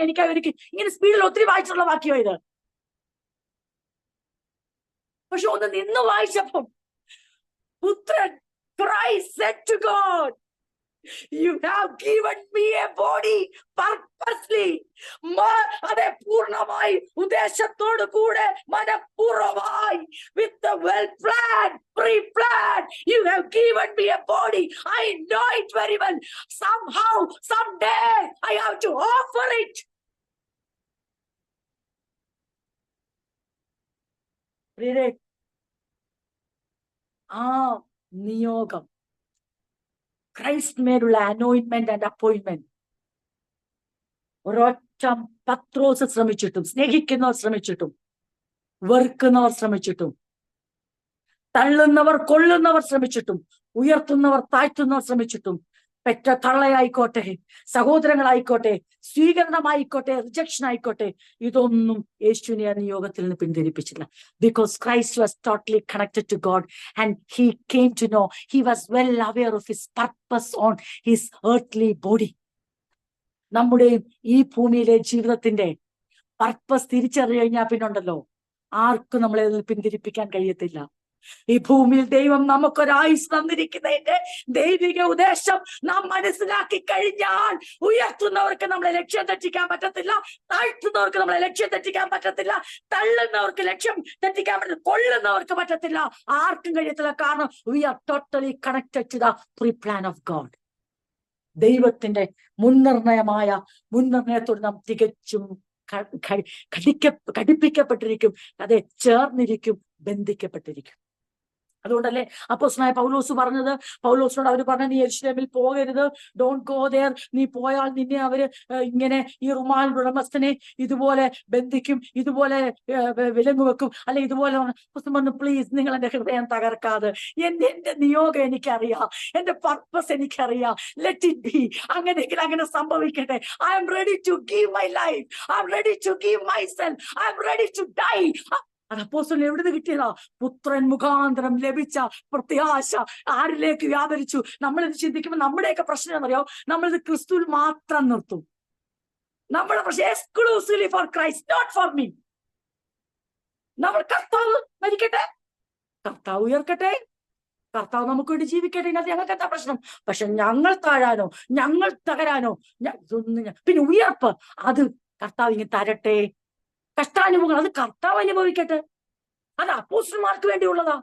എനിക്കായി ഒരുക്കി ഇങ്ങനെ സ്പീഡിൽ ഒത്തിരി വായിച്ചുള്ള വാക്യം ഇത്. പക്ഷെ ഒന്ന് നിന്ന് വായിച്ചപ്പം പുത്രൻ Christ said to God, you have given me a body purposely. അതെ, പൂർണ്ണമായി ഉദ്ദേശത്തോടു കൂടെ മനഃപൂർവമായി with the well planned, pre-planned, you have given me a body. I know it very well. Somehow, someday I have to offer it. ആ നിയോഗം, Christ മേലുള്ള അനോയിന്റ്മെന്റ് and appointment ഒരൊറ്റ പത്രോസ് ശ്രമിച്ചിട്ടും, സ്നേഹിക്കുന്നവർ ശ്രമിച്ചിട്ടും, വെറുക്കുന്നവർ ശ്രമിച്ചിട്ടും, തള്ളുന്നവർ കൊള്ളുന്നവർ ശ്രമിച്ചിട്ടും, ഉയർത്തുന്നവർ താഴ്ത്തുന്നവർ ശ്രമിച്ചിട്ടും, പെറ്റ തള്ളയായിക്കോട്ടെ, സഹോദരങ്ങളായിക്കോട്ടെ, സ്വീകരണമായിക്കോട്ടെ, റിജക്ഷൻ ആയിക്കോട്ടെ, ഇതൊന്നും യേശുവിനെ ആ നിയോഗത്തിൽ നിന്ന് പിന്തിരിപ്പിച്ചില്ല. Because Christ was totally connected to God and he came to know, he was well aware of his purpose on his earthly body. നമ്മുടെയും ഈ ഭൂമിയിലെ ജീവിതത്തിന്റെ പർപ്പസ് തിരിച്ചറിഞ്ഞു കഴിഞ്ഞാൽ പിന്നുണ്ടല്ലോ ആർക്കും നമ്മളെ പിന്തിരിപ്പിക്കാൻ കഴിയത്തില്ല. ഈ ഭൂമിയിൽ ദൈവം നമുക്കൊരായുസ് തന്നിരിക്കുന്നതിന്റെ ദൈവിക ഉദ്ദേശം നാം മനസ്സിലാക്കി കഴിഞ്ഞാൽ ഉയർത്തുന്നവർക്ക് നമ്മളെ ലക്ഷ്യം തെറ്റിക്കാൻ പറ്റത്തില്ല, താഴ്ത്തുന്നവർക്ക് നമ്മളെ ലക്ഷ്യം തെറ്റിക്കാൻ പറ്റത്തില്ല, തള്ളുന്നവർക്ക് ലക്ഷ്യം തെറ്റിക്കാൻ പറ്റത്തില്ല, കൊള്ളുന്നവർക്ക് പറ്റത്തില്ല, ആർക്കും കഴിയത്തില്ല. കാരണം we are totally connected to the pre-plan of God. ദൈവത്തിന്റെ മുൻനിർണയത്തോട് നാം തികച്ചും ഘടിപ്പിക്കപ്പെട്ടിരിക്കും, അതെ, ചേർന്നിരിക്കും, ബന്ധിക്കപ്പെട്ടിരിക്കും. അതുകൊണ്ടല്ലേ അപ്പോസ്തലനായ പൗലോസ് പറഞ്ഞത്, പൗലോസിനോട് അവര് പറഞ്ഞ, നീ യെരൂശലേമിൽ പോകരുത്, ഡോണ്ട് ഗോ ദേർ, നീ പോയാൽ നിന്നെ അവര് ഇങ്ങനെ ഈ റുമാൽ ഉടമസ്ഥനെ ഇതുപോലെ ബന്ധിക്കും, ഇതുപോലെ വിലങ്ങ് വെക്കും, അല്ലെ ഇതുപോലെ പറഞ്ഞു. പ്ലീസ്, നിങ്ങൾ എന്റെ ഹൃദയം തകർക്കാതെ, എന്റെ നിയോഗം എനിക്കറിയാം, എന്റെ പർപ്പസ് എനിക്കറിയാം, ലെറ്റ് ഇറ്റ് ബി. അങ്ങനെയെങ്കിൽ അങ്ങനെ സംഭവിക്കട്ടെ. I'm ready to give my life, I'm ready to give myself, I'm ready to die. അത് അപ്പോസ്തലൻ എവിടുന്ന് കിട്ടിയതാ? പുത്രൻ മുഖാന്തരം ലഭിച്ച പ്രത്യാശ ആരിലേക്ക് വ്യാപരിച്ചു. നമ്മളിത് ചിന്തിക്കുമ്പോൾ നമ്മുടെയൊക്കെ പ്രശ്നം എന്നറിയോ, നമ്മളിത് ക്രിസ്തുവിൽ മാത്രം നിർത്തും. നമ്മുടെ പ്രശ്നം exclusively for Christ, not for me. നമ്മൾ കർത്താവ് മരിക്കട്ടെ, കർത്താവ് ഉയർക്കട്ടെ, കർത്താവ് നമുക്ക് വേണ്ടി ജീവിക്കട്ടെ, ഇതിനകത്ത് ഞങ്ങൾക്ക് എന്താ പ്രശ്നം? പക്ഷെ ഞങ്ങൾ താഴാനോ, ഞങ്ങൾ തകരാനോ, പിന്നെ ഉയർപ്പ് അത് കർത്താവ് ഇങ്ങനെ തരട്ടെ. കഷ്ടാനുഭവങ്ങൾ അത് കർത്താവ് അനുഭവിക്കട്ടെ, അത് അപ്പോസ്തലന്മാർക്ക് വേണ്ടിയുള്ളതാ.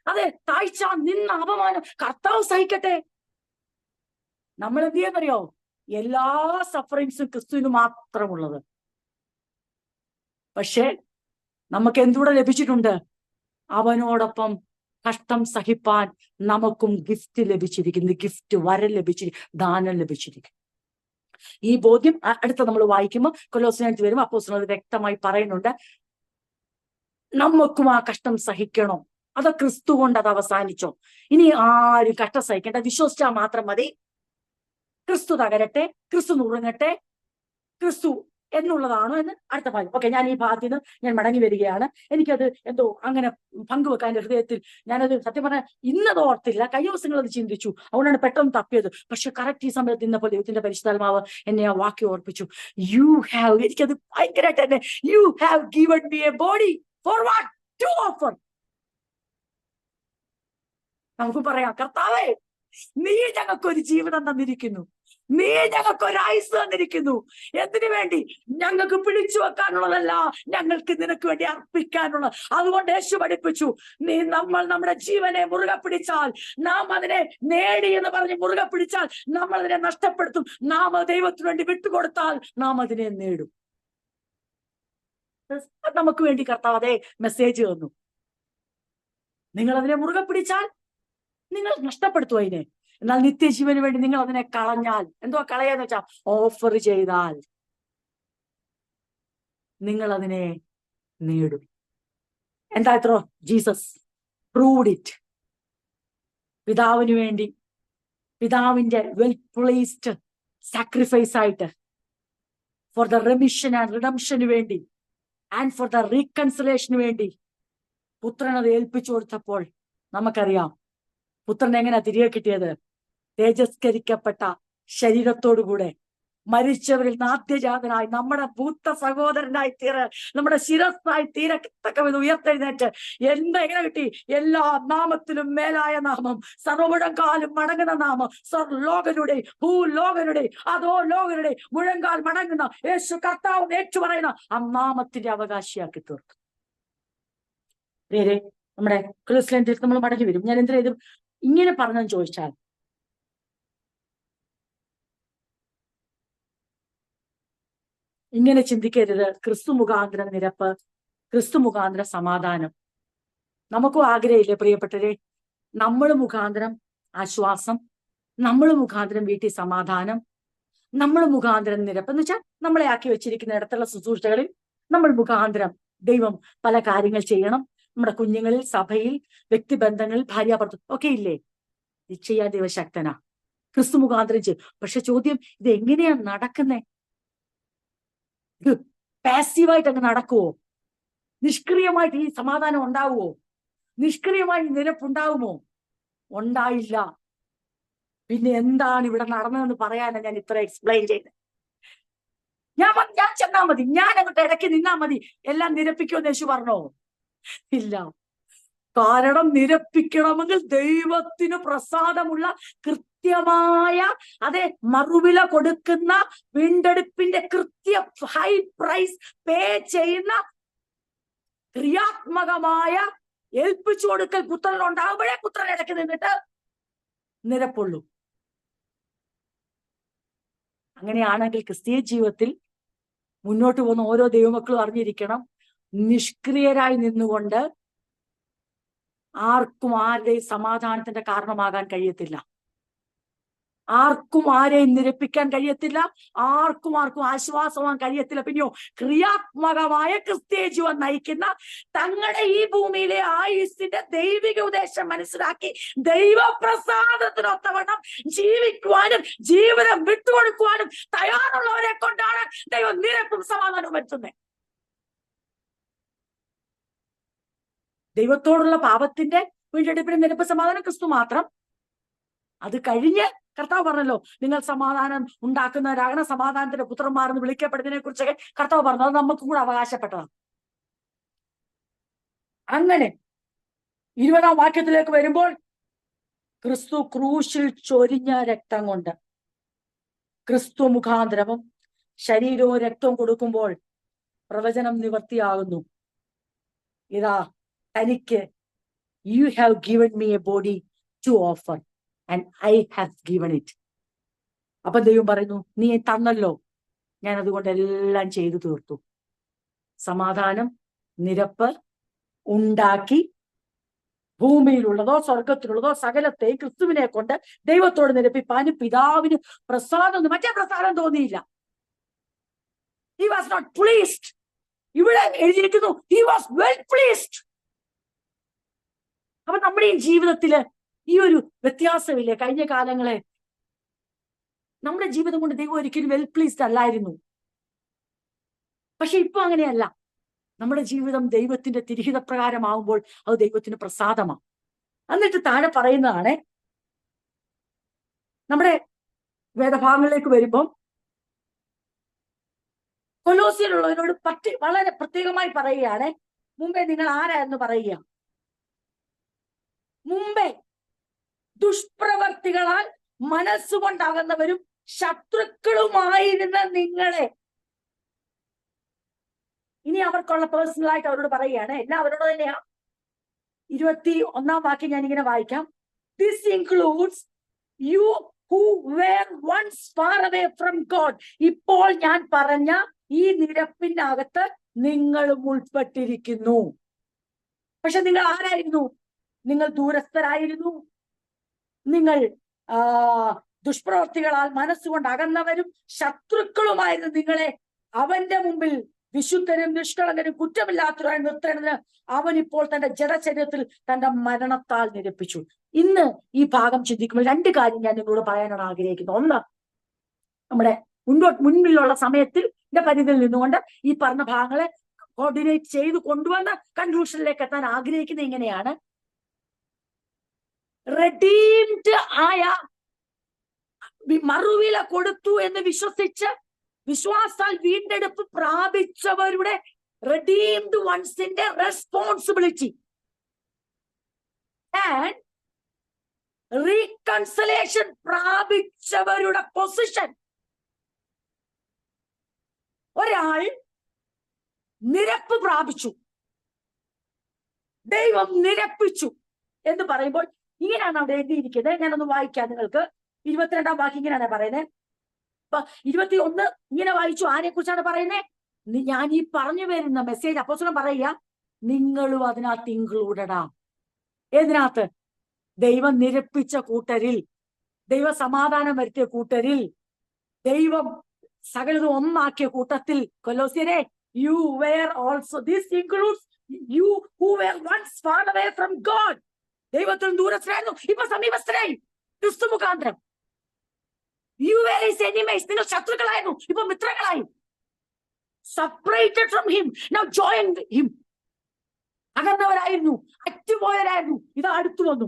അതെ, താഴ്ച, നിന്ന അപമാനം കർത്താവ് സഹിക്കട്ടെ. നമ്മൾ എന്ത് ചെയ്യാന്നറിയോ? എല്ലാ സഫറിങ്സും ക്രിസ്തുവിന് മാത്രമുള്ളത്. പക്ഷെ നമുക്ക് എന്തുകൂടെ ലഭിച്ചിട്ടുണ്ട്? അവനോടൊപ്പം കഷ്ടം സഹിപ്പാൻ നമുക്കും ഗിഫ്റ്റ് ലഭിച്ചിരിക്കുന്നു. ഗിഫ്റ്റ്, വരം ലഭിച്ചിരിക്കും, ദാനം ലഭിച്ചിരിക്കും. ഈ ബോധ്യം അടുത്ത നമ്മൾ വായിക്കുമ്പോൾ കൊലോസ്യർക്ക് വരുമ്പോൾ അപ്പോസ്തലൻ വ്യക്തമായി പറയുന്നുണ്ട്. നമുക്കും ആ കഷ്ടം സഹിക്കണോ? അത് ക്രിസ്തു കൊണ്ട് അത് അവസാനിച്ചോ? ഇനി ആരും കഷ്ടം സഹിക്കേണ്ട, വിശ്വസിച്ചാൽ മാത്രം മതി. ക്രിസ്തു തകരട്ടെ, ക്രിസ്തു നുറുങ്ങട്ടെ, ക്രിസ്തു എന്നുള്ളതാണോ എന്ന് അടുത്ത ഭാഗം. ഓക്കെ, ഞാൻ ഈ ഭാഗത്തിൽ നിന്ന് ഞാൻ മടങ്ങി വരികയാണ്. എനിക്കത് എന്തോ അങ്ങനെ പങ്കുവെക്കാൻ എൻ്റെ ഹൃദയത്തിൽ, ഞാനത് സത്യം പറഞ്ഞാൽ ഇന്നത് ഓർത്തില്ല, കഴിഞ്ഞ ദിവസങ്ങൾ അത് ചിന്തിച്ചു, അതുകൊണ്ടാണ് പെട്ടെന്ന് തപ്പിയത്. പക്ഷെ കറക്റ്റ് ഈ സമയത്ത് ഇന്നപ്പോൾ ദൈവത്തിന്റെ പരിശുദ്ധാത്മാവ് എന്നെ ആ വാക്യം ഓർപ്പിച്ചു. യു ഹാവ്, എനിക്കത് ഭയങ്കരമായിട്ട് തന്നെ, you have given me a body for what? To offer. നമുക്ക് പറയാം, കർത്താവേ, നീ ഞങ്ങൾക്കൊരു ജീവിതം തന്നിരിക്കുന്നു, നീ ഞങ്ങൾക്കൊരു ആയുസ് തന്നിരിക്കുന്നു. എന്തിനു വേണ്ടി? ഞങ്ങൾക്ക് പിടിച്ചു വെക്കാനുള്ളതല്ല, ഞങ്ങൾക്ക് നിനക്ക് വേണ്ടി അർപ്പിക്കാനുള്ള. അതുകൊണ്ട് യേശു പഠിപ്പിച്ചു, നമ്മൾ നമ്മുടെ ജീവനെ മുറുകെ പിടിച്ചാൽ, നാം അതിനെ നേടി എന്ന് പറഞ്ഞ് മുറുകെ പിടിച്ചാൽ നമ്മൾ അതിനെ നഷ്ടപ്പെടുത്തും. നാം ദൈവത്തിന് വേണ്ടി വിട്ടുകൊടുത്താൽ നാം അതിനെ നേടും. നമുക്ക് വേണ്ടി കർത്താവ് അതേ മെസ്സേജ് തന്നു. നിങ്ങൾ അതിനെ മുറുകെ പിടിച്ചാൽ നിങ്ങൾ നഷ്ടപ്പെടുത്തും അതിനെ. എന്നാൽ നിത്യജീവന് വേണ്ടി നിങ്ങൾ അതിനെ കളഞ്ഞാൽ, എന്തുവാ കളയാന്ന് വെച്ചാൽ ഓഫർ ചെയ്താൽ, നിങ്ങൾ അതിനെ നേടും. എന്താ ഇത്രോ? Jesus proved it. പിതാവിന് വേണ്ടി, പിതാവിന്റെ വെൽ പ്ലേസ്ഡ് സാക്രിഫൈസ് ആയിട്ട്, ഫോർ ദ റെമിഷൻ ആൻഡ് റിഡംഷന് വേണ്ടി, ആൻഡ് ഫോർ ദ റീകൺസിലേഷന് വേണ്ടി പുത്രനത് ഏൽപ്പിച്ചു കൊടുത്തപ്പോൾ നമുക്കറിയാം പുത്രൻ എങ്ങനെയാ തിരികെ കിട്ടിയത്. തേജസ്കരിക്കപ്പെട്ട ശരീരത്തോടുകൂടെ മരിച്ചവരിൽ ആദ്യജാതനായി നമ്മുടെ ഭൂത്ത സഹോദരനായി നമ്മുടെ ശിരസ്സായി തീരത്തക്കവിധ ഉയർത്തെഴുന്നേറ്റ് എങ്ങനെ കിട്ടി? എല്ലാ നാമത്തിലും മേലായ നാമം, സർവമുഴങ്കാലും മടങ്ങുന്ന നാമം, സ്വർലോകരുടെ ഭൂലോകരുടെ അതോ ലോകരുടെ മുഴങ്കാൽ മടങ്ങുന്ന യേശു കർത്താവ് ഏറ്റുപറയുന്ന ആ നാമത്തിന്റെ അവകാശിയാക്കി തീർത്തു. നമ്മുടെ ക്രിസ്ത്യൻ നമ്മൾ മടങ്ങി വരും. ഞാൻ എന്തിനാ ഇത് ഇങ്ങനെ പറഞ്ഞെന്ന് ചോദിച്ചാൽ, ഇങ്ങനെ ചിന്തിക്കരുത്. ക്രിസ്തു മുഖാന്തരം നിരപ്പ്, ക്രിസ്തു മുഖാന്തരം സമാധാനം. നമുക്കും ആഗ്രഹമില്ലേ പ്രിയപ്പെട്ടവരെ? നമ്മൾ മുഖാന്തരം ആശ്വാസം, നമ്മൾ മുഖാന്തരം വീട്ടിൽ സമാധാനം, നമ്മൾ മുഖാന്തരം നിരപ്പ്. എന്ന് വെച്ചാൽ നമ്മളെ ആക്കി വെച്ചിരിക്കുന്ന ഇടത്തുള്ള ശുശ്രൂഷകളിൽ നമ്മൾ മുഖാന്തരം ദൈവം പല കാര്യങ്ങൾ ചെയ്യണം. നമ്മുടെ കുഞ്ഞുങ്ങളിൽ, സഭയിൽ, വ്യക്തിബന്ധങ്ങളിൽ, ഭാര്യാഭർത്തൃ ഒക്കെ ഇല്ലേ? ഇത് ചെയ്യാൻ ദൈവശക്തനാ. ക്രിസ്തു മുഖാന്തരം ചെയ്യും. പക്ഷെ ചോദ്യം, ഇത് എങ്ങനെയാ നടക്കുന്നേ? ഇത് പാസീവായിട്ട് അങ്ങ് നടക്കുവോ? നിഷ്ക്രിയമായിട്ട് ഈ സമാധാനം ഉണ്ടാവുമോ? നിഷ്ക്രിയമായി നിരപ്പുണ്ടാവുമോ? ഉണ്ടായില്ല. പിന്നെ എന്താണ് ഇവിടെ നടന്നതെന്ന് പറയാനാണ് ഞാൻ ഇത്ര എക്സ്പ്ലെയിൻ ചെയ്തത്. ഞാൻ ചെന്നാ മതി, ഞാൻ അങ്ങോട്ട് ഇടയ്ക്ക് നിന്നാ മതി, എല്ലാം നിരപ്പിക്കുമെന്ന് യേശു പറഞ്ഞോ? ഇല്ല. കാരണം നിരപ്പിക്കണമെങ്കിൽ ദൈവത്തിന് പ്രസാദമുള്ള കൃത്യമായ, അതെ, മറുവില കൊടുക്കുന്ന, വീണ്ടെടുപ്പിന്റെ കൃത്യ ഹൈ പ്രൈസ് പേ ചെയ്യുന്ന ക്രിയാത്മകമായ ഏൽപ്പിച്ചു കൊടുക്കൽ പുത്രൻ ഉണ്ടാകുമ്പോഴേ പുത്രൻ ഇടയ്ക്ക് നിന്നിട്ട് നിരപ്പുള്ളൂ. അങ്ങനെയാണെങ്കിൽ ക്രിസ്തീയ ജീവിതത്തിൽ മുന്നോട്ട് പോകുന്ന ഓരോ ദൈവമക്കളും അറിഞ്ഞിരിക്കണം, നിഷ്ക്രിയരായി നിന്നുകൊണ്ട് ആർക്കും ആരുടെയും സമാധാനത്തിന്റെ കാരണമാകാൻ കഴിയത്തില്ല. ആർക്കും ആരെയും നിരപ്പിക്കാൻ കഴിയത്തില്ല. ആർക്കും ആശ്വാസമാകാൻ കഴിയത്തില്ല. പിന്നെയോ ക്രിയാത്മകമായ ക്രിസ്തീയ ജീവൻ നയിക്കുന്ന, തങ്ങളുടെ ഈ ഭൂമിയിലെ ആയുസ്സിന്റെ ദൈവിക ഉദ്ദേശം മനസ്സിലാക്കി ദൈവപ്രസാദത്തിനൊത്തവണ്ണം ജീവിക്കുവാനും ജീവിതം വിട്ടുകൊടുക്കുവാനും തയ്യാറുള്ളവരെ കൊണ്ടാണ് ദൈവം നിരപ്പും സമാധാനവും വരുത്തുന്നത്. ദൈവത്തോടുള്ള പാപത്തിന്റെ വീണ്ടെടുപ്പിന് നിരപ്പ് സമാധാനം ക്രിസ്തു മാത്രം. അത് കഴിഞ്ഞ് കർത്താവ് പറഞ്ഞല്ലോ, നിങ്ങൾ സമാധാനം ഉണ്ടാക്കുന്നവരാകണം, സമാധാനത്തിന്റെ പുത്രന്മാരെന്ന് വിളിക്കപ്പെടുന്നതിനെ കുറിച്ചൊക്കെ കർത്താവ് പറഞ്ഞു. അത് നമുക്കും കൂടെ അവകാശപ്പെട്ടതാണ്. അങ്ങനെ 20-ാം വാക്യത്തിലേക്ക് വരുമ്പോൾ, ക്രിസ്തു ക്രൂശിൽ ചൊരിഞ്ഞ രക്തം കൊണ്ട്, ക്രിസ്തു മുഖാന്തരവും ശരീരവും രക്തവും കൊടുക്കുമ്പോൾ പ്രവചനം നിവർത്തിയാകുന്നു. ഇതാ തനിക്ക്, you have given me a body to offer and I have given it. അപ്പൊ ദൈവം പറയുന്നു, നീ തന്നല്ലോ, ഞാൻ അതുകൊണ്ട് എല്ലാം ചെയ്തു തീർത്തു. സമാധാനം, നിരപ്പ് ഉണ്ടാക്കി ഭൂമിയിലുള്ളതോ സ്വർഗത്തിലുള്ളതോ സകലത്തെയും ക്രിസ്തുവിനെ കൊണ്ട് ദൈവത്തോട് നിരപ്പിപ്പാനും പിതാവിന് പ്രസാദം, മറ്റേ പ്രസാദം തോന്നിയില്ല. He was not pleased. ഇവിടെ എഴുതിയിരിക്കുന്നു, he was well pleased. അപ്പൊ നമ്മുടെ ഈ ജീവിതത്തില് ഈ ഒരു വ്യത്യാസമില്ലേ? കഴിഞ്ഞ കാലങ്ങളെ നമ്മുടെ ജീവിതം കൊണ്ട് ദൈവം ഒരിക്കലും വെൽ പ്ലീസ്ഡ് അല്ലായിരുന്നു. പക്ഷെ ഇപ്പൊ അങ്ങനെയല്ല. നമ്മുടെ ജീവിതം ദൈവത്തിന്റെ തിരിഹിത പ്രകാരമാകുമ്പോൾ അത് ദൈവത്തിന് പ്രസാദമാണ്. എന്നിട്ട് താഴെ പറയുന്നതാണ്, നമ്മുടെ വേദഭാഗങ്ങളിലേക്ക് വരുമ്പം കൊലോസ്യയിലുള്ളവരോട് വളരെ പ്രത്യേകമായി പറയുകയാണ്, മുമ്പേ നിങ്ങൾ ആരായെന്ന് പറയുക. മുമ്പേ ദുഷ്പ്രവർത്തികളാൽ മനസ്സുകൊണ്ടാകുന്നവരും ശത്രുക്കളുമായിരുന്ന നിങ്ങളെ. ഇനി അവർക്കുള്ള പേഴ്സണലായിട്ട് അവരോട് പറയുകയാണ്, എല്ലാവരോട് തന്നെയാ. 21 വാക്യം ഞാൻ ഇങ്ങനെ വായിക്കാം. This includes you who were once far away from God. ഇപ്പോൾ ഞാൻ പറഞ്ഞ ഈ നിരപ്പിനകത്ത് നിങ്ങളും ഉൾപ്പെട്ടിരിക്കുന്നു. പക്ഷെ നിങ്ങൾ ആരായിരുന്നു? നിങ്ങൾ ദൂരസ്ഥരായിരുന്നു. നിങ്ങൾ ദുഷ്പ്രവർത്തികളാൽ മനസ്സുകൊണ്ട് അകന്നവരും ശത്രുക്കളുമായിരുന്നു നിങ്ങളെ അവന്റെ മുമ്പിൽ വിശുദ്ധനും നിഷ്കളങ്കനും കുറ്റമില്ലാത്തവരായി നിർത്തേണ്ടതിന് അവൻ ഇപ്പോൾ തന്റെ ജഡശരീരത്തിൽ തന്റെ മരണത്താൽ നിരപ്പിച്ചു. ഇന്ന് ഈ ഭാഗം ചിന്തിക്കുമ്പോൾ 2 കാര്യം ഞാൻ നിങ്ങളോട് പറയാനാണ് ആഗ്രഹിക്കുന്നത്. ഒന്ന്, നമ്മുടെ മുൻപിലുള്ള സമയത്തിൽ പരിധിയിൽ നിന്നുകൊണ്ട് ഈ പറഞ്ഞ ഭാഗങ്ങളെ കോർഡിനേറ്റ് ചെയ്ത് കൊണ്ടുവന്ന കൺക്ലൂഷനിലേക്ക് എത്താൻ ആഗ്രഹിക്കുന്നത് ഇങ്ങനെയാണ്. റെഡീംഡ് ആയ, മറുവില കൊടുത്തു എന്ന് വിശ്വസിച്ച് വിശ്വാസാൽ വീണ്ടെടുപ്പ് പ്രാപിച്ചവരുടെ redeemed onesന്റെ റെസ്പോൺസിബിലിറ്റി ആൻഡ് റീകൺസിലേഷൻ പ്രാപിച്ചവരുടെ പൊസിഷൻ. ഒരാൾ നിരപ്പ് പ്രാപിച്ചു, ദൈവം നിരപ്പിച്ചു എന്ന് പറയുമ്പോൾ ഇങ്ങനെയാണ് അവിടെ എഴുതിയിരിക്കുന്നത്. ഞാനൊന്ന് വായിക്കാം നിങ്ങൾക്ക്. 22 വാക്യം ഇങ്ങനെയാണ് പറയുന്നത്. 21 ഇങ്ങനെ വായിച്ചു. ആരെ കുറിച്ചാണ് പറയുന്നത്? ഞാൻ ഈ പറഞ്ഞു വരുന്ന മെസ്സേജ് അപ്പോസ്തലൻ പറയുക, നിങ്ങളും അതിനകത്ത് ഇൻക്ലൂഡഡാ. ഏതിനകത്ത്? ദൈവം നിരപ്പിച്ച കൂട്ടരിൽ, ദൈവ സമാധാനം വരുത്തിയ കൂട്ടരിൽ, ദൈവം സകലതും ഒന്നാക്കിയ കൂട്ടത്തിൽ. കൊലോസ്യരെ, you were also, this includes you who were once far away from God. ദൈവത്തിൽ ദൂരസ്ഥരായിരുന്നു, ഇപ്പൊ സമീപസ്ഥരായി ക്രിസ്തു മുഖാന്തരം. യു വേർ ഹിസ് എനിമീസ്, നിങ്ങൾ ശത്രുക്കളായിരുന്നു, ഇപ്പൊ മിത്രങ്ങളായി. separated from him, now joined him. അകന്നവരായിരുന്നു, അറ്റുപോയവരായിരുന്നു, ഇത് അടുത്തു വന്നു.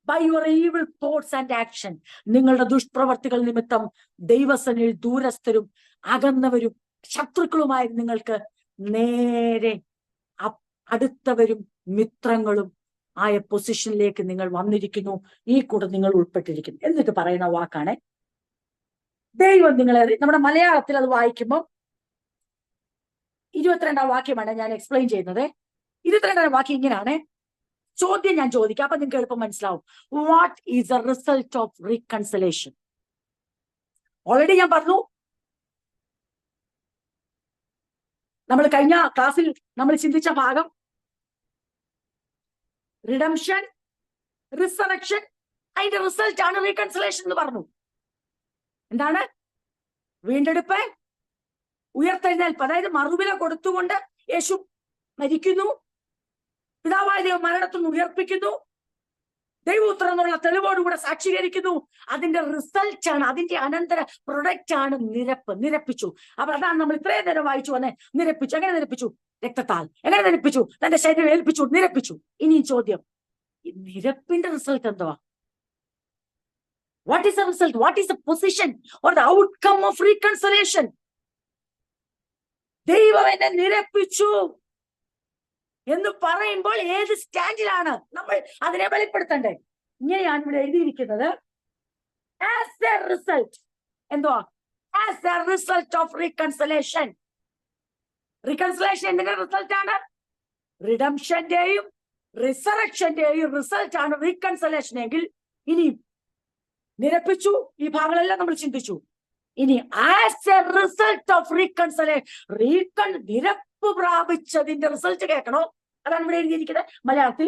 by your evil thoughts and action, നിങ്ങളുടെ ദുഷ്പ്രവർത്തികൾ നിമിത്തം ദൈവസന്നിധിയിൽ ദൂരസ്ഥരും അകന്നവരും ശത്രുക്കളുമായി നിങ്ങൾക്ക് നേരെ അടുത്തവരും മിത്രങ്ങളും ആയ പൊസിഷനിലേക്ക് നിങ്ങൾ വന്നിരിക്കുന്നു. ഈ കൂടെ നിങ്ങൾ ഉൾപ്പെട്ടിരിക്കുന്നു എന്നിട്ട് പറയുന്ന വാക്കാണ്. ദൈവം നിങ്ങളെ, നമ്മുടെ മലയാളത്തിൽ അത് വായിക്കുമ്പോൾ 22 വാക്യമാണ് ഞാൻ എക്സ്പ്ലെയിൻ ചെയ്യുന്നത്. 22 വാക്യം ഇങ്ങനെയാണ്. ചോദ്യം ഞാൻ ചോദിക്കാം, അപ്പൊ നിങ്ങൾക്ക് എളുപ്പം മനസ്സിലാവും. What is the result of reconciliation? Already ഞാൻ പറഞ്ഞു, നമ്മൾ കഴിഞ്ഞ ക്ലാസ്സിൽ നമ്മൾ ചിന്തിച്ച ഭാഗം റിഡംഷൻ, റിസറക്ഷൻ, അതിന്റെ റിസൾട്ട് ആണ് റീകൺസിലേഷൻ എന്ന് പറഞ്ഞു. എന്താണ്? വീണ്ടെടുപ്പ്, ഉയർത്തെഴുന്നേൽപ്പ്. അതായത് മറുവില കൊടുത്തുകൊണ്ട് യേശു മരിക്കുന്നു, പിതാവായ ദൈവം മരണത്തിൽ നിന്ന് ഉയർപ്പിക്കുന്നു, ദൈവപുത്രൻ എന്നുള്ള തെളിവോടുകൂടെ സാക്ഷീകരിക്കുന്നു. അതിന്റെ റിസൾട്ട് ആണ്, അതിന്റെ അനന്തര പ്രൊഡക്റ്റ് ആണ് നിരപ്പിച്ചു. അപ്പൊ അതാണ് നമ്മൾ ഇത്രയും നേരം വായിച്ചു വന്നേ. നിരപ്പിച്ചു. എങ്ങനെ നിരപ്പിച്ചു? രക്തത്താൽ. എങ്ങനെ നിരപ്പിച്ചു? തന്റെ ശരീരം ഏൽപ്പിച്ചു, നിരപ്പിച്ചു. ഇനി ചോദ്യം, നിരപ്പിന്റെ റിസൾട്ട് എന്തുവാ? What is the result? What is the position or the outcome of reconciliation? ദൈവം എന്നെ നിരപ്പിച്ചു എന്ന് പറയുമ്പോൾ ഏത് സ്റ്റാൻഡിലാണ് നമ്മൾ അതിനെ വെളിപ്പെടുത്തണ്ടേ? ഇങ്ങനെയാണ് ഇവിടെ എഴുതിയിരിക്കുന്നത്. As a result. എന്തുവാ? As a result of reconciliation. Reconciliation എന്തിന്റെ റിസൾട്ട് ആണ്? റിഡംഷന്റെയും റിസറക്ഷന്റെയും റിസൾട്ട് ആണ് റീകൺസിലേഷൻ എങ്കിൽ, ഇനി നിരപ്പിച്ചു, ഈ ഭാഗങ്ങളെല്ലാം നമ്മൾ ചിന്തിച്ചു. ഇനി as a result of reconciliation, നിരപ്പ് പ്രാപിച്ചതിന്റെ റിസൾട്ട് കേൾക്കണോ? അതാണ് ഇവിടെ എഴുതിയിരിക്കുന്നത് മലയാളത്തിൽ.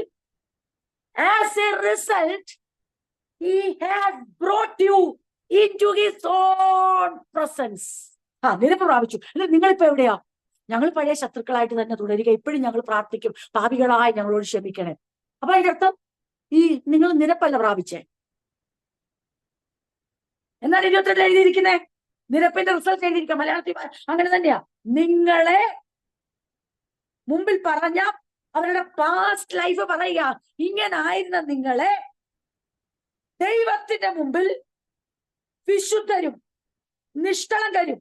As a result he has brought you into his own presence. നിരപ്പ് പ്രാപിച്ചു. നിങ്ങളിപ്പോ എവിടെയാ? ഞങ്ങൾ പഴയ ശത്രുക്കളായിട്ട് തന്നെ തുടരുക, ഇപ്പോഴും ഞങ്ങൾ പ്രാർത്ഥിക്കും, പാപികളായി ഞങ്ങളോട് ക്ഷമിക്കണേ. അപ്പൊ അതിന്റെ അർത്ഥം ഈ നിങ്ങൾ നിരപ്പല്ല പ്രാപിച്ചേ. എന്നാൽ 22 എഴുതിയിരിക്കുന്നേ, നിരപ്പിന്റെ റിസൾട്ട് എഴുതിയിരിക്കുക മലയാളത്തിൽ അങ്ങനെ തന്നെയാ. നിങ്ങളെ മുമ്പിൽ പറഞ്ഞ അവരുടെ പാസ്റ്റ് ലൈഫ് പറയുക, ഇങ്ങനെ ആയിരുന്ന നിങ്ങളെ ദൈവത്തിന്റെ മുമ്പിൽ വിശുദ്ധരും നിഷ്കളങ്കരും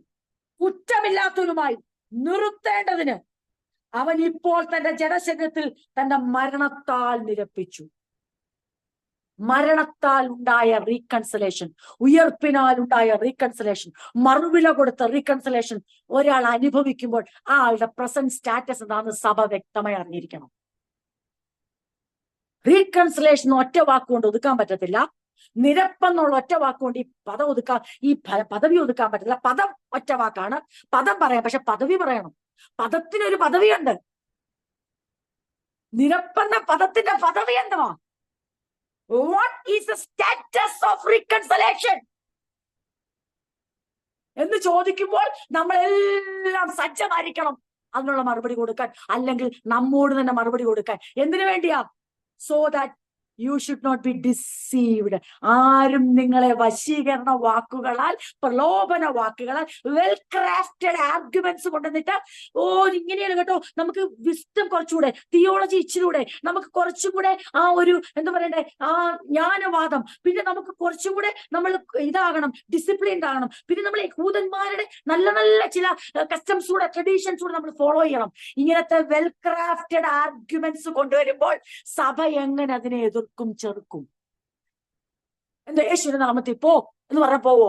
കുറ്റമില്ലാത്തവരുമായി നിർത്തേണ്ടതിന് അവൻ ഇപ്പോൾ തന്റെ ജഡശരീരത്തിൽ തന്റെ മരണത്താൽ നിരപ്പിച്ചു. മരണത്താൽ ഉണ്ടായ റീകൺസലേഷൻ, ഉയർപ്പിനാൽ ഉണ്ടായ റീകൺസലേഷൻ, മറുവില കൊടുത്ത റീകൺസലേഷൻ ഒരാൾ അനുഭവിക്കുമ്പോൾ ആ ആളുടെ പ്രസന്റ് സ്റ്റാറ്റസ് എന്താണെന്ന് സഭ വ്യക്തമായി അറിഞ്ഞിരിക്കണം. റീകൺസലേഷൻ ഒറ്റ വാക്കുകൊണ്ട് ഒതുക്കാൻ പറ്റത്തില്ല. നിരപ്പെന്നുള്ള ഒറ്റ വാക്കുകൊണ്ട് ഈ പദവി ഒതുക്കാൻ പറ്റില്ല. പദം ഒറ്റ വാക്കാണ്, പദം പറയാം, പക്ഷെ പദവി പറയണം. പദത്തിനൊരു പദവിയുണ്ട്. നിരപ്പെന്ന പദത്തിന്റെ പദവി എന്തുവാ? What is the status of reconciliation എന്ന് ചോദിക്കുമ്പോൾ നമ്മളെല്ലാം സജ്ജമായിരിക്കണം അതിനുള്ള മറുപടി കൊടുക്കാൻ, അല്ലെങ്കിൽ നമ്മോട് തന്നെ മറുപടി കൊടുക്കാൻ. എന്തിനു വേണ്ടിയാ? So that you should not be deceived. ആരും നിങ്ങളെ വശീകരണ വാക്കുകളാൽ, പ്രലോഭന വാക്കുകളാൽ, വെൽ ക്രാഫ്റ്റഡ് ആർഗ്യുമെന്റ്സ് കൊണ്ടുവന്നിട്ട് ഇങ്ങനെയാണ് കേട്ടോ, നമുക്ക് വിസ്ഡം കുറച്ചുകൂടെ, തിയോളജി ഇച്ചിലൂടെ, നമുക്ക് കുറച്ചും കൂടെ ആ ഒരു എന്താ പറയണ്ടേ, ആ ജ്ഞാനവാദം, പിന്നെ നമുക്ക് കുറച്ചും കൂടെ നമ്മൾ ഇതാകണം, ഡിസിപ്ലിൻഡ് ആകണം, പിന്നെ നമ്മൾ യഹൂദന്മാരുടെ നല്ല നല്ല ചില കസ്റ്റംസ് കൂടെ, ട്രഡീഷൻസ് കൂടെ നമ്മൾ ഫോളോ ചെയ്യണം. ഇങ്ങനത്തെ വെൽ ക്രാഫ്റ്റഡ് ആർഗ്യുമെന്റ്സ് കൊണ്ടുവരുമ്പോൾ സഭ എങ്ങനെ അതിനെ എതിർക്കും, ചെറുക്കും? എന്താ യേശുവിന്റെ നാമത്തിൽ പോ എന്ന് പറഞ്ഞ പോവോ?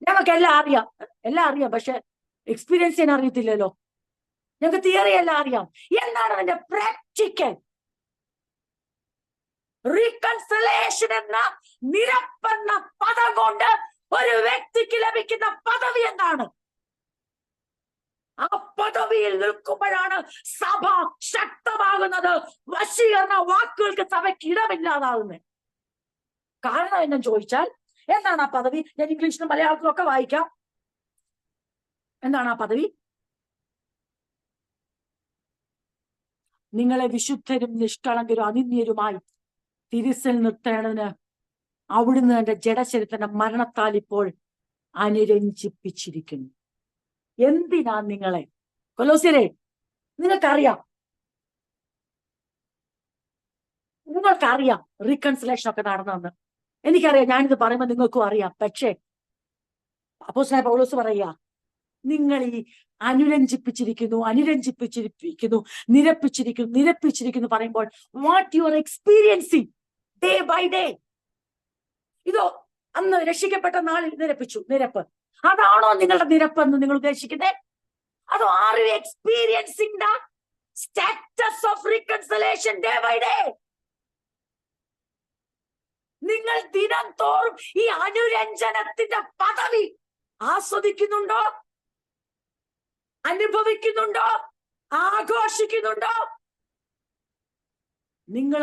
ഞങ്ങൾക്ക് എല്ലാം അറിയാം, പക്ഷെ എക്സ്പീരിയൻസ് ചെയ്യാൻ അറിയത്തില്ലല്ലോ. ഞങ്ങൾക്ക് തിയറി എല്ലാം അറിയാം. എന്താണ് അതിന്റെ പ്രാക്ടിക്കൽ? റീകൺസിലേഷൻ എന്ന നിരപ്പെന്ന പദം കൊണ്ട് ഒരു വ്യക്തിക്ക് ലഭിക്കുന്ന പദവി എന്താണ്? ആ പദവിയിൽ നിൽക്കുമ്പോഴാണ് സഭ ശക്തമാകുന്നത്. വശീകരണ വാക്കുകൾക്ക് സഭയ്ക്ക് ഇടമില്ലാതാകുന്നത്. കാരണം എന്നു ചോദിച്ചാൽ എന്താണ് ആ പദവി? ഞാൻ ഇംഗ്ലീഷിലും മലയാളത്തിലും ഒക്കെ വായിക്കാം. എന്താണ് ആ പദവി? നിങ്ങളെ വിശുദ്ധരും നിഷ്കളങ്കരും അനിന്യരുമായി തിരിസിൽ നിർത്തേണ്ടതിന് അവിടുന്ന് എന്റെ ജഡശരീരത്തിന്റെ മരണത്താൽ ഇപ്പോൾ അനുരഞ്ജിപ്പിച്ചിരിക്കുന്നു. എന്തിനാ നിങ്ങളെ? കൊലോസ്യരെ, നിങ്ങൾക്കറിയാം റീകൺസിലേഷൻ ഒക്കെ നടന്നെന്ന്. എനിക്കറിയാം, ഞാനിത് പറയുമ്പോൾ നിങ്ങൾക്കും അറിയാം. പക്ഷേ അപ്പോസ്തലനായ പൗലോസ് പറയുക, നിങ്ങൾ ഈ അനുരഞ്ജിപ്പിച്ചിരിക്കുന്നു, നിരപ്പിച്ചിരിക്കുന്നു പറയുമ്പോൾ what you are experiencing day by day. ഇതോ അന്ന് രക്ഷിക്കപ്പെട്ട നാളിൽ നിരപ്പ്, അതാണോ നിങ്ങളുടെ നിരപ്പെന്ന് നിങ്ങൾ ഉദ്ദേശിക്കുന്നത്? അതോ are you experiencing the status of reconciliation day by day? നിങ്ങൾ ദിനം തോറും ഈ അനുരഞ്ജനത്തിന്റെ പദവി ആസ്വദിക്കുന്നുണ്ടോ? അനുഭവിക്കുന്നുണ്ടോ? ആഘോഷിക്കുന്നുണ്ടോ? നിങ്ങൾ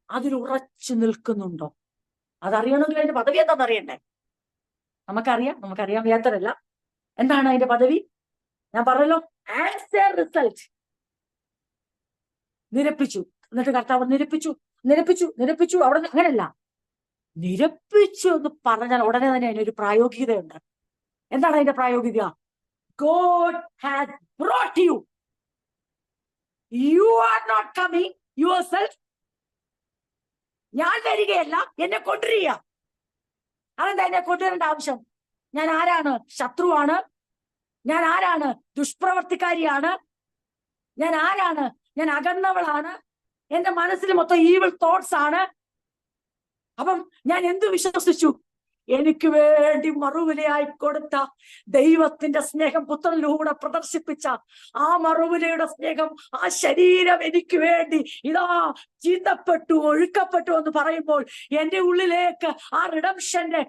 അതിൽ ഉറച്ചു നിൽക്കുന്നുണ്ടോ? അതറിയണമെങ്കിൽ അതിന്റെ പദവി എന്താണെന്ന് അറിയണ്ടേ? നമുക്കറിയാൻ വയ്യാത്തതല്ല. എന്താണ് അതിന്റെ പദവി? ഞാൻ പറഞ്ഞല്ലോ, ആസ് എ റിസൾട്ട് നിരപ്പിച്ചു. എന്നിട്ട് കർത്താവ് നിരപ്പിച്ചു. അവിടെ അങ്ങനല്ല, നിരപ്പിച്ചു എന്ന് പറഞ്ഞാൽ ഉടനെ തന്നെ അതിനൊരു പ്രായോഗികതയുണ്ട്. എന്താണ് അതിന്റെ പ്രായോഗികത? God has brought you. You are not coming yourself. ഞാൻ വരികയല്ല, എന്നെ കൊണ്ടുവരിക. അതെന്താ എന്നെ കൊണ്ടുവരേണ്ട ആവശ്യം? ഞാൻ ആരാണ്? ശത്രുവാണ്. ഞാൻ ആരാണ്? ദുഷ്പ്രവർത്തിക്കാരിയാണ്. ഞാൻ ആരാണ്? ഞാൻ അകന്നവളാണ്. എന്റെ മനസ്സിൽ മൊത്തം ഈവിൾ തോട്ട്സ് ആണ്. അപ്പം ഞാൻ എന്ത് വിശ്വസിച്ചു? എനിക്ക് വേണ്ടി മറുവിലയായി കൊടുത്ത ദൈവത്തിന്റെ സ്നേഹം പുത്രനിലൂടെ പ്രദർശിപ്പിച്ച ആ മറുവിലയുടെ സ്നേഹം, ആ ശരീരം എനിക്ക് വേണ്ടി ഇതാ ചീന്തപ്പെട്ടു, ഒഴുക്കപ്പെട്ടു എന്ന് പറയുമ്പോൾ എന്റെ ഉള്ളിലേക്ക് ആ റിഡംഷന്റെ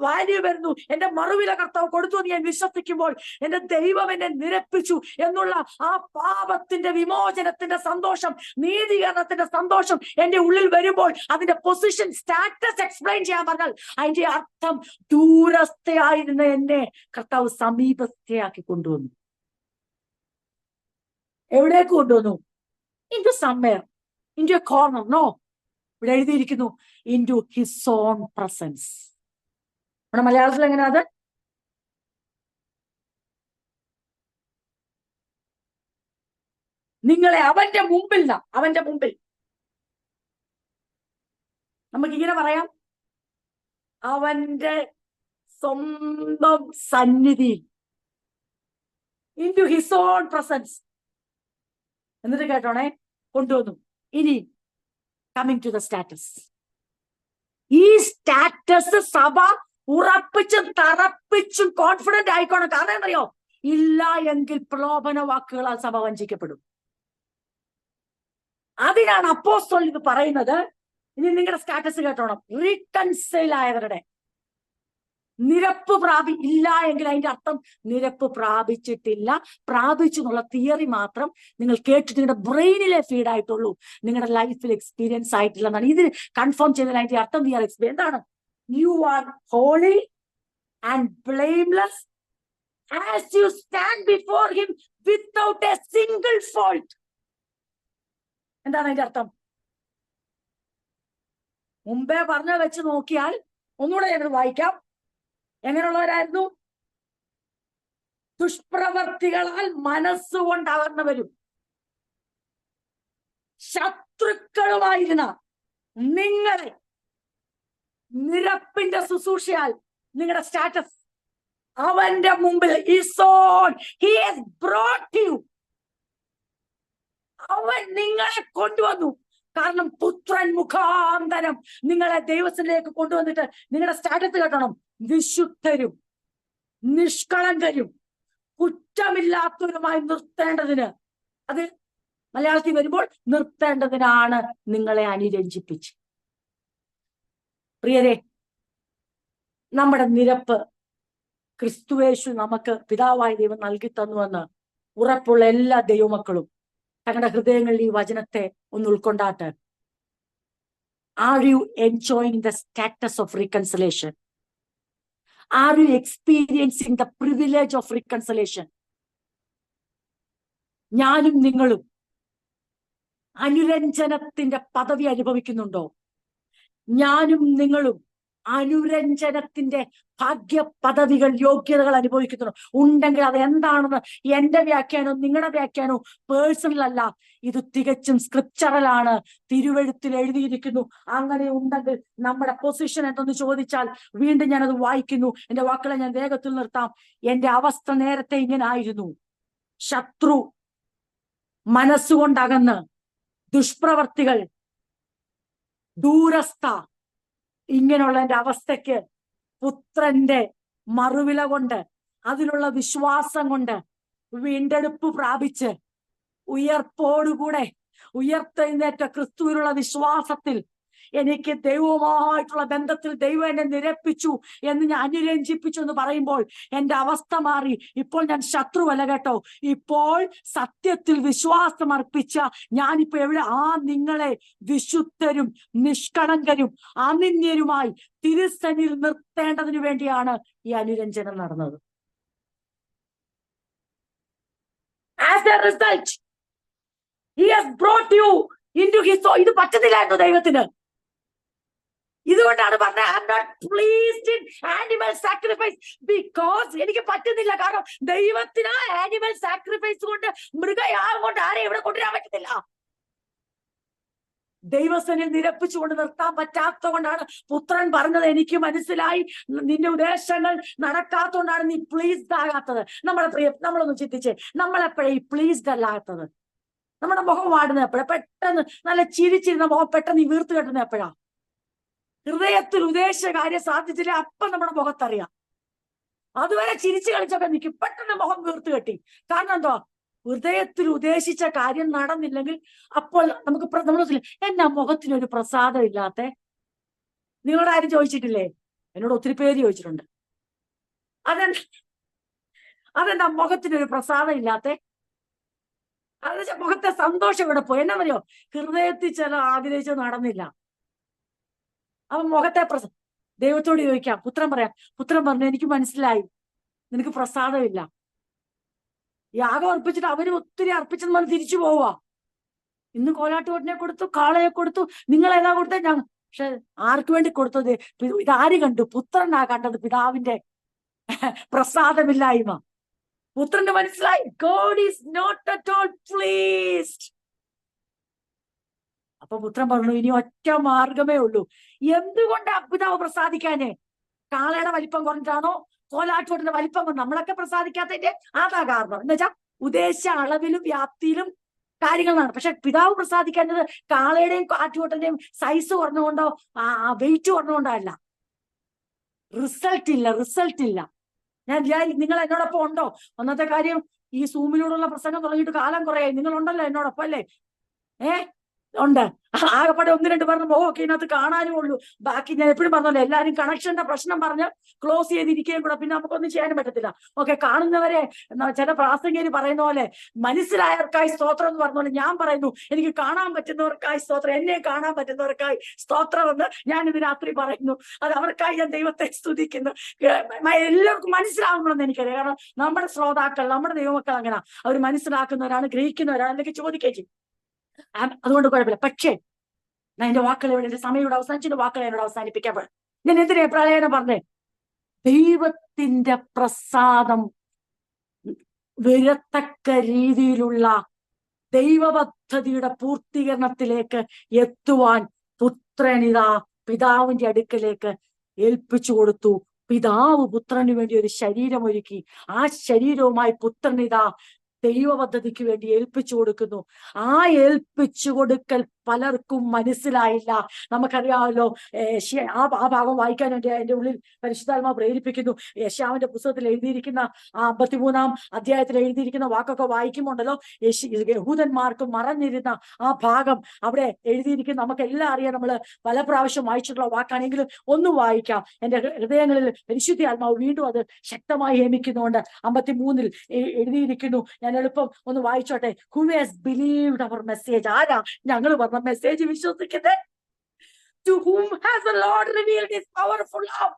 വാല്യൂ വരുന്നു. എന്റെ മറുവില കർത്താവ് കൊടുത്തു എന്ന് ഞാൻ വിശ്വസിക്കുമ്പോൾ എന്റെ ദൈവം എന്നെ നിരപ്പിച്ചു എന്നുള്ള ആ പാപത്തിന്റെ വിമോചനത്തിന്റെ സന്തോഷം, നീതീകരണത്തിന്റെ സന്തോഷം എന്റെ ഉള്ളിൽ വരുമ്പോൾ അതിന്റെ പൊസിഷൻ, സ്റ്റാറ്റസ് എക്സ്പ്ലെയിൻ ചെയ്യാൻ പറഞ്ഞാൽ അതിന്റെ അർത്ഥം ദൂരസ്ഥയായിരുന്ന എന്നെ കർത്താവ് സമീപസ്ഥയാക്കി കൊണ്ടുവന്നു. എവിടേക്ക് കൊണ്ടുവന്നു? Into somewhere, into a corner. No, ഇവിടെ എഴുതിയിരിക്കുന്നു into his own presence. നമ്മുടെ മലയാളത്തിൽ എങ്ങനെയാ അത്? നിങ്ങളെ അവന്റെ മുമ്പിൽ അവന്റെ മുമ്പിൽ. നമുക്കിങ്ങനെ പറയാം, അവന്റെ സ്വന്തം സന്നിധിയിൽ, into his own presence. എന്നിട്ട് കേട്ടോണേ, കൊണ്ടുവന്നു. ഇനി കമ്മിങ് ടു ദ സ്റ്റാറ്റസ്. ഈ സ്റ്റാറ്റസ് സഭ ഉറപ്പിച്ചും തറപ്പിച്ചും കോൺഫിഡന്റ് ആയിക്കോണം. കാരണം എന്നറിയോ, ഇല്ല എങ്കിൽ പ്രലോഭന വാക്കുകളാൽ സഭ വഞ്ചിക്കപ്പെടും. അതിനാണ് അപ്പോസ്തലൻ ഇത് പറയുന്നത്. ഇനി നിങ്ങളുടെ സ്റ്റാറ്റസ് കേട്ടോണം. റീകൺസൈൽ ആയവരുടെ നിരപ്പ് ഇല്ല എങ്കിൽ അതിന്റെ അർത്ഥം നിരപ്പ് പ്രാപിച്ചിട്ടില്ല. പ്രാപിച്ചു എന്നുള്ള തിയറി മാത്രം നിങ്ങൾ കേട്ടിട്ട് നിങ്ങളുടെ ബ്രെയിനിലെ ഫീഡ് ആയിട്ടുള്ളൂ, നിങ്ങളുടെ ലൈഫിൽ എക്സ്പീരിയൻസ് ആയിട്ടില്ല എന്നാണ്. ഇത് കൺഫേം ചെയ്തതിന് അതിന്റെ അർത്ഥം വി ആർ എക്സ്പീരിയൻസ് എന്താണ്? You are holy and blameless as you stand before him without a single fault. എന്താണ് അതിന്റെ അർത്ഥം? മുമ്പേ പറഞ്ഞ വെച്ച് നോക്കിയാൽ ഒന്നുകൂടെ ഞങ്ങൾ വായിക്കാം. എങ്ങനെയുള്ളവരായിരുന്നു? ദുഷ്പ്രവർത്തികളാൽ മനസ്സുകൊണ്ട് അകന്നവരും ശത്രുക്കളുമായിരുന്ന നിങ്ങളെ നിരപ്പിന്റെ ശുശ്രൂഷയാൽ നിങ്ങളുടെ സ്റ്റാറ്റസ് അവന്റെ മുമ്പിൽ he has brought you. അവൻ നിങ്ങളെ കൊണ്ടുവന്നു. കാരണം പുത്രൻ മുഖാന്തരം നിങ്ങളെ ദൈവത്തിലേക്ക് കൊണ്ടുവന്നിട്ട് നിങ്ങളുടെ സ്റ്റാറ്റസ് കേട്ടണം. വിശുദ്ധരും നിഷ്കളങ്കരും കുറ്റമില്ലാത്തവരുമായി നിർത്തേണ്ടതിന്, അത് മലയാളത്തിൽ വരുമ്പോൾ നിർത്തേണ്ടതിനാണ് നിങ്ങളെ അനുരഞ്ജിപ്പിച്ച്. പ്രിയരെ, നമ്മുടെ നിരപ്പ് ക്രിസ്തുയേശു നമുക്ക് പിതാവായ ദൈവം നൽകി തന്നുവെന്ന് ഉറപ്പുള്ള എല്ലാ ദൈവമക്കളും തങ്ങളുടെ ഹൃദയങ്ങളിൽ ഈ വചനത്തെ ഒന്ന് ഉൾക്കൊണ്ടാട്ട്. Are you enjoying the status of reconciliation? Are you experiencing the privilege of reconciliation? ഞാനും നിങ്ങളും അനുരഞ്ജനത്തിന്റെ പദവി അനുഭവിക്കുന്നുണ്ടോ? ഞാനും നിങ്ങളും അനുരഞ്ജനത്തിന്റെ ഭാഗ്യ പദവികൾ, യോഗ്യതകൾ അനുഭവിക്കുന്നുണ്ടോ? ഉണ്ടെങ്കിൽ അത് എന്താണെന്ന് എന്റെ വ്യാഖ്യാനവും നിങ്ങളുടെ വ്യാഖ്യാനവും പേഴ്സണൽ അല്ല, ഇത് തികച്ചും സ്ക്രിപ്ചറലാണ്, തിരുവെഴുത്തിൽ എഴുതിയിരിക്കുന്നു. അങ്ങനെ ഉണ്ടെങ്കിൽ നമ്മുടെ പൊസിഷൻ എന്തെന്ന് ചോദിച്ചാൽ വീണ്ടും ഞാനത് വായിക്കുന്നു. എന്റെ വാക്കുകളെ ഞാൻ വേഗത്തിൽ നിർത്താം. എന്റെ അവസ്ഥ നേരത്തെ ഇങ്ങനെ ആയിരുന്നു. ശത്രു മനസ്സുകൊണ്ടകന്ന്, ദുഷ്പ്രവർത്തികൾ, ദൂരസ്ഥ, ഇങ്ങനെയുള്ള എന്റെ അവസ്ഥയ്ക്ക് പുത്രന്റെ മറുവില കൊണ്ട്, അതിലുള്ള വിശ്വാസം കൊണ്ട് വീണ്ടെടുപ്പ് പ്രാപിച്ച് ഉയർപ്പോടുകൂടെ ഉയർത്തെഴുന്നേറ്റ ക്രിസ്തുവിനുള്ള വിശ്വാസത്തിൽ എനിക്ക് ദൈവവുമായിട്ടുള്ള ബന്ധത്തിൽ ദൈവം എന്നെ നിരപ്പിച്ചു എന്ന് ഞാൻ അനുരഞ്ജിപ്പിച്ചു എന്ന് പറയുമ്പോൾ എന്റെ അവസ്ഥ മാറി. ഇപ്പോൾ ഞാൻ ശത്രുവല്ല കേട്ടോ. ഇപ്പോൾ സത്യത്തിൽ വിശ്വാസം അർപ്പിച്ച ഞാനിപ്പോ എവിടെ? നിങ്ങളെ വിശുദ്ധരും നിഷ്കളങ്കരും അനിന്യരുമായി തിരുസന്നിൽ നിർത്തേണ്ടതിനു വേണ്ടിയാണ് ഈ അനുരഞ്ജനം നടന്നത്. As a result, he has brought you into his soul. ഇത് പറ്റുന്നില്ലായിരുന്നു ദൈവത്തിന്. ഇതുകൊണ്ടാണ് പറഞ്ഞത് I am not pleased in animal sacrifice because എനിക്ക് പറ്റുന്നില്ല. കാരണം ദൈവത്തിന് ആനിമൽ സാക്രിഫൈസ് കൊണ്ട്, മൃഗയാഗം കൊണ്ട് ആരെ ഇവിടെ കൊണ്ടുവരാൻ പറ്റുന്നില്ല. ദൈവസനിൽ നിരപ്പിച്ചുകൊണ്ട് നിർത്താൻ പറ്റാത്ത കൊണ്ടാണ് പുത്രൻ പറഞ്ഞത്. എനിക്ക് മനസ്സിലായി നിന്റെ ഉദ്ദേശങ്ങൾ നടക്കാത്തതുകൊണ്ടാണ് നീ പ്ലീസ്ഡ് ആകാത്തത്. നമ്മളൊന്ന് ചിന്തിച്ചേ, നമ്മളെപ്പോഴേ ഈ പ്ലീസ്ഡ് അല്ലാത്തത്? നമ്മുടെ മുഖം വാടുന്ന എപ്പോഴാ? പെട്ടെന്ന് നല്ല ചിരിച്ചിരുന്ന മുഖം പെട്ടെന്ന് ഈ വീർത്ത് കെട്ടുന്ന എപ്പോഴാ? ഹൃദയത്തിൽ ഉദ്ദേശിച്ച കാര്യം സാധിച്ചില്ല, അപ്പം നമ്മുടെ മുഖത്തറിയാം. അതുവരെ ചിരിച്ചു കളിച്ചൊക്കെ നിൽക്കും, പെട്ടെന്ന് മുഖം വീർത്ത് കെട്ടി. കാരണം എന്തോ? ഹൃദയത്തിൽ ഉദ്ദേശിച്ച കാര്യം നടന്നില്ലെങ്കിൽ അപ്പോൾ നമുക്ക് നമ്മൾ എന്നാ മുഖത്തിനൊരു പ്രസാദം ഇല്ലാത്ത? നിങ്ങളോട് ആരും ചോദിച്ചിട്ടില്ലേ? എന്നോട് ഒത്തിരി പേര് ചോദിച്ചിട്ടുണ്ട്. അതെന്താ മുഖത്തിനൊരു പ്രസാദം ഇല്ലാത്ത? അതെന്ന് വെച്ചാൽ മുഖത്തെ സന്തോഷം ഇവിടെ പോയി. എന്നാ പറയോ? ഹൃദയത്തിൽ ചില ആഗ്രഹിച്ചത് നടന്നില്ല. അവൻ മുഖത്തെ ദൈവത്തോട് ചോദിക്കാം. പുത്രൻ പറഞ്ഞു എനിക്ക് മനസ്സിലായി നിനക്ക് പ്രസാദമില്ല. യാഗം അർപ്പിച്ചിട്ട് അവര് ഒത്തിരി അർപ്പിച്ചെന്ന് പറഞ്ഞ് തിരിച്ചു പോവുക. ഇന്ന് കോലാട്ടുകൊട്ടിനെ കൊടുത്തു, കാളയെ കൊടുത്തു, നിങ്ങൾ ഏതാ കൊടുത്തേ? ഞാൻ. പക്ഷെ ആർക്ക് വേണ്ടി കൊടുത്തത്? ഇതാര് കണ്ടു? പുത്രനാ കണ്ടത് പിതാവിന്റെ പ്രസാദമില്ലായ്മ. പുത്രന് മനസ്സിലായി, God is not at all pleased. അപ്പൊ പുത്രൻ പറഞ്ഞു, ഇനി ഒറ്റ മാർഗമേ ഉള്ളൂ. എന്തുകൊണ്ട് പിതാവ് പ്രസാദിക്കാന്? കാളയുടെ വലിപ്പം കുറഞ്ഞിട്ടാണോ? കോലാട്ടുകൊട്ടിന്റെ വലിപ്പം കൊണ്ട്? നമ്മളൊക്കെ പ്രസാദിക്കാത്തതിന്റെ അതാ കാരണം. എന്ന് വെച്ചാൽ ഉദ്ദേശിച്ച അളവിലും വ്യാപ്തിയിലും കാര്യങ്ങളാണ്. പക്ഷെ പിതാവ് പ്രസാദിക്കുന്നത് കാളയുടെയും ആറ്റുകൊട്ടന്റെയും സൈസ് കുറഞ്ഞുകൊണ്ടോ വെയിറ്റ് കുറഞ്ഞുകൊണ്ടോ അല്ല. റിസൾട്ട് ഇല്ല. ഞാൻ നിങ്ങൾ എന്നോടൊപ്പം ഉണ്ടോ? ഒന്നത്തെ കാര്യം, ഈ സൂമിലൂടെയുള്ള പ്രസംഗം തുടങ്ങിയിട്ട് കാലം കുറയായി. നിങ്ങളുണ്ടല്ലോ എന്നോടൊപ്പം അല്ലേ? ഉണ്ട്. ആകെപ്പാടെ 1-2 പേരുടെ മുഖമൊക്കെ ഇതിനകത്ത് കാണാനും ഉള്ളൂ. ബാക്കി ഞാൻ എപ്പോഴും പറഞ്ഞല്ലോ, എല്ലാവരും കണക്ഷന്റെ പ്രശ്നം പറഞ്ഞ് ക്ലോസ് ചെയ്തിരിക്കുകയും കൂടെ, പിന്നെ നമുക്കൊന്നും ചെയ്യാനും പറ്റത്തില്ല. ഓക്കെ, കാണുന്നവരെ ചില പ്രാസംഗികര് പറയുന്ന പോലെ മനസ്സിലായവർക്കായി സ്തോത്രം എന്ന് പറഞ്ഞ പോലെ ഞാൻ പറയുന്നു, എനിക്ക് കാണാൻ പറ്റുന്നവർക്കായി സ്തോത്രം, എന്നെ കാണാൻ പറ്റുന്നവർക്കായി സ്തോത്രം എന്ന് ഞാൻ ഇന്ന് രാത്രി പറയുന്നു. അത് അവർക്കായി ഞാൻ ദൈവത്തെ സ്തുതിക്കുന്നു. എല്ലാവർക്കും മനസ്സിലാകണമെന്ന് എനിക്കറിയാം. കാരണം നമ്മുടെ ശ്രോതാക്കൾ, നമ്മുടെ ദൈവമക്കൾ അങ്ങനെ അവർ മനസ്സിലാക്കുന്നവരാണ്, ഗ്രഹിക്കുന്നവരാണ് എന്നൊക്കെ ചോദിക്കുകയും. അതുകൊണ്ട് കുഴപ്പമില്ല. പക്ഷേ ഞാൻ എന്റെ വാക്കുകൾ ഇവിടെ, എന്റെ സമയം ഇവിടെ അവസാനിച്ചിട്ട് വാക്കുകൾ എന്നോട് അവസാനിപ്പിക്കാൻ പോയി. ഞാൻ എന്തിനാ പ്രളയം പറഞ്ഞേ? ദൈവത്തിന്റെ പ്രസാദം വരത്തക്ക രീതിയിലുള്ള ദൈവപദ്ധതിയുടെ പൂർത്തീകരണത്തിലേക്ക് എത്തുവാൻ പുത്രനിതാ പിതാവിന്റെ അടുക്കലേക്ക് ഏൽപ്പിച്ചു കൊടുത്തു. പിതാവ് പുത്രന് വേണ്ടി ഒരു ശരീരം ഒരുക്കി. ആ ശരീരവുമായി പുത്രനിതാ ദൈവപദ്ധതിക്ക് വേണ്ടി ഏൽപ്പിച്ചു കൊടുക്കുന്നു. ആ ഏൽപ്പിച്ചു കൊടുക്കൽ പലർക്കും മനസ്സിലായില്ല. നമുക്കറിയാമല്ലോ, ആ ഭാഗം വായിക്കാൻ എന്റെ ഉള്ളിൽ പരിശുദ്ധാത്മാവ് പ്രേരിപ്പിക്കുന്നു. യെശയ്യാവിന്റെ പുസ്തകത്തിൽ എഴുതിയിരിക്കുന്ന ആ 53-ാം അധ്യായത്തിൽ എഴുതിയിരിക്കുന്ന വാക്കൊക്കെ വായിക്കുമ്പോണ്ടല്ലോ, യഹൂദന്മാർക്ക് മറഞ്ഞിരുന്ന ആ ഭാഗം അവിടെ എഴുതിയിരിക്കുന്ന നമുക്ക് എല്ലാം അറിയാം. നമ്മൾ പല പ്രാവശ്യം വായിച്ചിട്ടുള്ള വാക്കാണെങ്കിലും ഒന്ന് വായിക്കാം. എന്റെ ഹൃദയങ്ങളിൽ പരിശുദ്ധ ആത്മാവ് വീണ്ടും അത് ശക്തമായി ഹേമിക്കുന്നുണ്ട്. 53-ൽ എഴുതിയിരിക്കുന്നു. ഞാൻ എളുപ്പം ഒന്ന് വായിച്ചോട്ടെ. Who has believed our message? ആരാ ഞങ്ങൾ പറഞ്ഞ മെസ്സേജ് വിശ്വസിക്കുന്നത്? To whom has the Lord revealed his powerful love?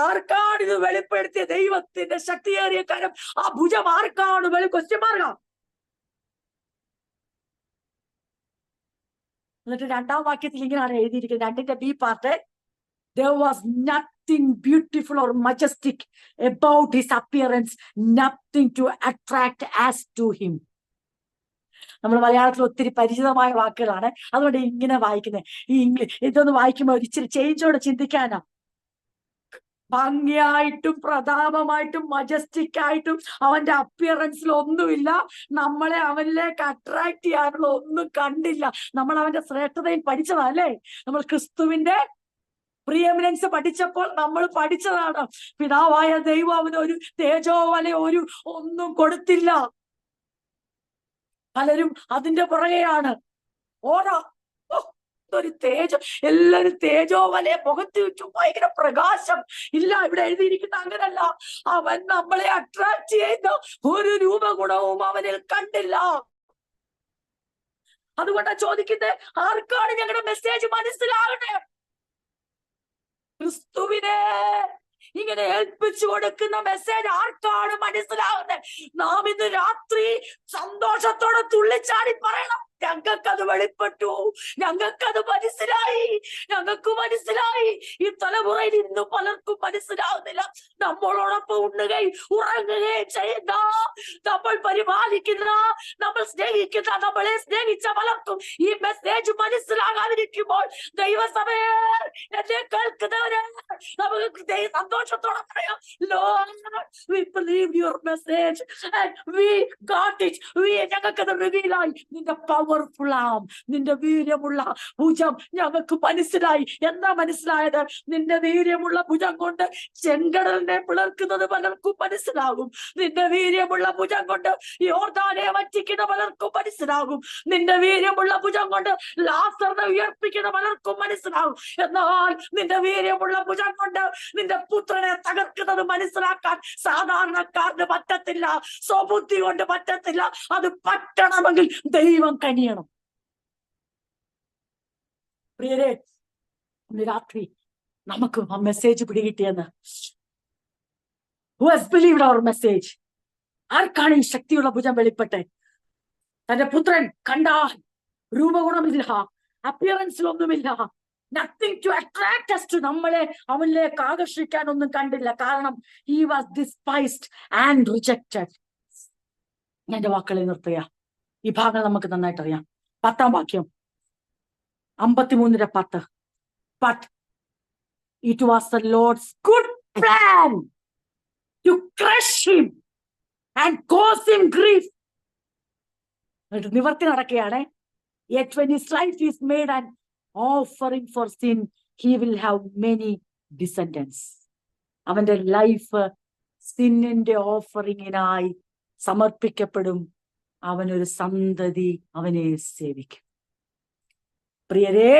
ആർക്കാണ് ഇത് വെളിപ്പെടുത്തിയ ദൈവത്തിന്റെ ശക്തിയേറിയ കരം? ആ ഭുജം ആർക്കാണ്? ക്വസ്റ്റ്യൻ മാർക്കാ. എന്നിട്ട് 2-ാം വാക്യത്തിൽ ഇങ്ങനെയാണ് എഴുതിയിരിക്കുന്നത്, 2-ന്റെ B part. There was nothing beautiful or majestic about his appearance, nothing to attract as to him. നമ്മൾ മലയാളത്തിൽ ഒത്തിരി പരിചിതമായ വാക്കുകളാണ്, അതുകൊണ്ട് ഇങ്ങനെ വായിക്കുന്നത്. ഈ ഇതൊന്ന് വായിക്കുമ്പോൾ ഇച്ചിരി ചേഞ്ചോടെ ചിന്തിക്കാനാ. ഭംഗിയായിട്ടും പ്രതാപമായിട്ടും മജസ്റ്റിക് ആയിട്ടും അവന്റെ അപ്പിയറൻസിൽ ഒന്നുമില്ല. നമ്മളെ അവനിലേക്ക് അട്രാക്ട് ചെയ്യാനുള്ള ഒന്നും കണ്ടില്ല. നമ്മൾ അവന്റെ ശ്രേഷ്ഠതയിൽ പഠിച്ചതല്ലേ? നമ്മൾ ക്രിസ്തുവിന്റെ പ്രിയമിനൻസ് പഠിച്ചപ്പോൾ നമ്മൾ പഠിച്ചതാണ്. പിതാവായ ദൈവം അവന് ഒരു തേജോവല ഒന്നും കൊടുത്തില്ല. പലരും അതിന്റെ പുറകെയാണ്. ഒരു തേജോ, എല്ലാരും തേജോവലയെ മുഖത്ത് വെച്ചു, ഭയങ്കര പ്രകാശം. ഇല്ല, ഇവിടെ എഴുതിയിരിക്കുന്ന അങ്ങനല്ല. അവൻ നമ്മളെ അട്രാക്ട് ചെയ്യുന്ന ഒരു രൂപഗുണവും അവനിൽ കണ്ടില്ല. അതുകൊണ്ടാ ചോദിക്കുന്നത്, ആർക്കാണ് ഞങ്ങളുടെ മെസ്സേജ് മനസ്സിലാകട്ടെ? ക്രിസ്തുവിനെ ഇങ്ങനെ ഏൽപ്പിച്ചു കൊടുക്കുന്ന മെസ്സേജ് ആർക്കാണ് മനസ്സിലാകുന്നത്? നാം ഇന്ന് രാത്രി സന്തോഷത്തോടെ തുള്ളിച്ചാടി പറയണം, ഞങ്ങൾക്കത് വെളിപ്പെട്ടു, ഞങ്ങൾക്കത് മനസ്സിലായി, ഞങ്ങൾക്ക് മനസ്സിലായി. ഈ തലമുറയിൽ ഇന്നും പലർക്കും മനസ്സിലാവുന്നില്ല. നമ്മളോടൊപ്പം ഉണ്ണുകയും ഉറങ്ങുകയും ചെയ്യുന്ന, നമ്മൾ പരിപാലിക്കുന്ന, നമ്മൾ സ്നേഹിക്കുന്ന, നമ്മളെ സ്നേഹിച്ച പലർക്കും ഈ മെസ്സേജ് മനസ്സിലാകാതിരിക്കുമ്പോൾ ദൈവസഭയെ എന്നെ കേൾക്കുന്നവരെ നമുക്ക് സന്തോഷത്തോടെ പറയാം, Lord, we believe your message and we got it. ഞങ്ങൾക്കത് റിവീലായി. നിന്റെ പവർഫുൾ ആം, നിന്റെ വീര്യമുള്ള ഭുജം ഞങ്ങൾക്ക് മനസ്സിലായി. എന്താ മനസ്സിലായത്? നിന്റെ വീര്യമുള്ള ഭുജം കൊണ്ട് ചെങ്കടലിനെ പിളർക്കുന്നത് പലർക്കും മനസ്സിലാകും. നിന്റെ വീര്യമുള്ള ഭുജം കൊണ്ട് യോർദാനെ വറ്റിക്കുന്ന പലർക്കും മനസ്സിലാകും. നിന്റെ വീര്യമുള്ള ഭുജം കൊണ്ട് ലാസറിനെ ഉയർപ്പിക്കുന്ന പലർക്കും മനസ്സിലാകും. എന്നാൽ നിന്റെ വീര്യമുള്ള ഭുജം കൊണ്ട് നിന്റെ പുത്രനെ തകർക്കുന്നത് മനസ്സിലാക്കാൻ സാധാരണക്കാരന് പറ്റത്തില്ല, സ്വബുദ്ധി കൊണ്ട് പറ്റത്തില്ല. അത് പറ്റണമെങ്കിൽ ദൈവം കനിയണം. പ്രിയരെ, ഇന്ന് രാത്രി നമുക്ക് ആ message പിടികിട്ടിയെന്ന്. Who has believed our message? ആർക്കാണ് ഈ ശക്തിയുള്ള ഭുജം വെളിപ്പെട്ടെ? തന്റെ പുത്രൻ കണ്ടാൽ രൂപഗുണമില്ല, അപ്പിയറൻസിലൊന്നുമില്ല, nothing to attract us to. നമ്മളെ അവനിലേക്ക് ആകർഷിക്കാൻ ഒന്നും കണ്ടില്ല. കാരണം he was despised and rejected. ഞാൻ എന്റെ വാക്കുകളെ നിർത്തുക. ഈ ഭാഗങ്ങൾ നമുക്ക് നന്നായിട്ട് അറിയാം. 10-ാം വാക്യം, 53:10. But it was the Lord's good plan to crush him and cause him grief. എന്നിട്ട് നിവർത്തി നടക്കുകയാണ്. Yet when his life is made an offering for sin, he will have many descendants. അവന്റെ ലൈഫ് സിന്നിന്റെ ഓഫറിങ്ങിനായി സമർപ്പിക്കപ്പെടും. അവനൊരു സന്തതി അവനെ സേവിക്കും. പ്രിയരേ,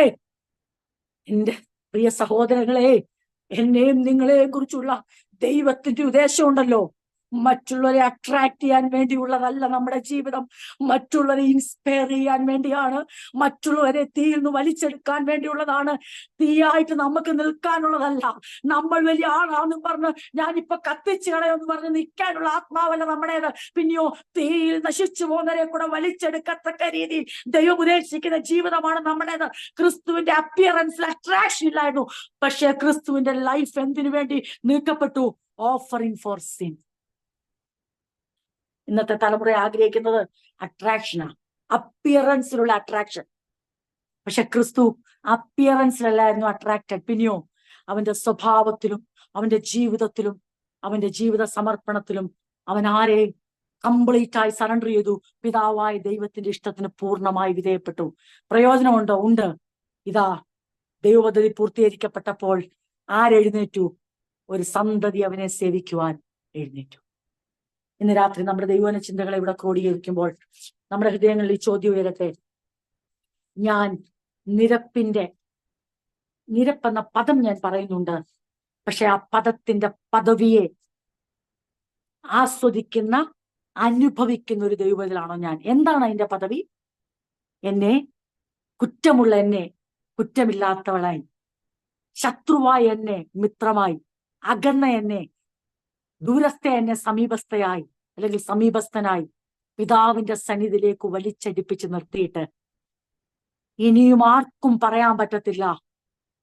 എന്റെ പ്രിയ സഹോദരങ്ങളെ, എന്നെയും നിങ്ങളെയും കുറിച്ചുള്ള ദൈവത്തിന്റെ ഉദ്ദേശമുണ്ടല്ലോ. മറ്റുള്ളവരെ അട്രാക്ട് ചെയ്യാൻ വേണ്ടിയുള്ളതല്ല നമ്മുടെ ജീവിതം. മറ്റുള്ളവരെ ഇൻസ്പയർ ചെയ്യാൻ വേണ്ടിയാണ്. മറ്റുള്ളവരെ തീയിൽ നിന്ന് വലിച്ചെടുക്കാൻ വേണ്ടിയുള്ളതാണ്. തീയായിട്ട് നമുക്ക് നിൽക്കാനുള്ളതല്ല. നമ്മൾ വലിയ ആളാണെന്ന് പറഞ്ഞ് ഞാനിപ്പൊ കത്തിച്ചു കളയെന്ന് പറഞ്ഞ് നിൽക്കാനുള്ള ആത്മാവല്ല നമ്മുടേത്. പിന്നെയോ തീയിൽ നശിച്ചു പോകുന്നവരെ കൂടെ വലിച്ചെടുക്കത്തക്ക രീതിയിൽ ദൈവം ഉദ്ദേശിക്കുന്ന ജീവിതമാണ് നമ്മുടേത്. ക്രിസ്തുവിന്റെ അപ്പിയറൻസിൽ അട്രാക്ഷൻ ഇല്ലായിരുന്നു. പക്ഷെ ക്രിസ്തുവിന്റെ ലൈഫ് എന്തിനു വേണ്ടി നീക്കപ്പെട്ടു? Offering four sin. ഇന്നത്തെ തലമുറ ആഗ്രഹിക്കുന്നത് അട്രാക്ഷനാ, അപ്പിയറൻസിലുള്ള അട്രാക്ഷൻ. പക്ഷെ ക്രിസ്തു അപ്പിയറൻസിലല്ലായിരുന്നു അട്രാക്റ്റഡ്. പിന്നെയോ അവന്റെ സ്വഭാവത്തിലും അവന്റെ ജീവിതത്തിലും അവന്റെ ജീവിത സമർപ്പണത്തിലും അവൻ ആരെ കംപ്ലീറ്റ് ആയി സറണ്ടർ ചെയ്തു? പിതാവായ ദൈവത്തിന്റെ ഇഷ്ടത്തിന് പൂർണ്ണമായി വിധേയപ്പെട്ടു. പ്രയോജനമുണ്ടോ? ഉണ്ട്. ഇതാ ദൈവപദ്ധതി പൂർത്തീകരിക്കപ്പെട്ടപ്പോൾ ആരെഴുന്നേറ്റു? ഒരു സന്തതി അവനെ സേവിക്കുവാൻ എഴുന്നേറ്റു. ഇന്ന് രാത്രി നമ്മുടെ ദൈവവചന ചിന്തകളെ ഇവിടെ ക്രോഡീകരിക്കുമ്പോൾ നമ്മുടെ ഹൃദയങ്ങളിൽ ഈ ചോദ്യം ഉയരട്ടെ. ഞാൻ നിരപ്പെന്ന പദം ഞാൻ പറയുന്നുണ്ട്. പക്ഷെ ആ പദത്തിന്റെ പദവിയെ ആസ്വദിക്കുന്ന, അനുഭവിക്കുന്ന ഒരു ദൈവത്തിലാണോ ഞാൻ? എന്താണ് അതിന്റെ പദവി? കുറ്റമുള്ള എന്നെ കുറ്റമില്ലാത്തവളായി, ശത്രുവായ എന്നെ മിത്രമായി, അകന്ന എന്നെ ദൂരസ്ഥ എന്നെ സമീപസ്ഥയായി അല്ലെങ്കിൽ സമീപസ്ഥനായി പിതാവിന്റെ സന്നിധിയിലേക്ക് വലിച്ചടിപ്പിച്ച് നിർത്തിയിട്ട് ഇനിയും ആർക്കും പറയാൻ പറ്റത്തില്ല.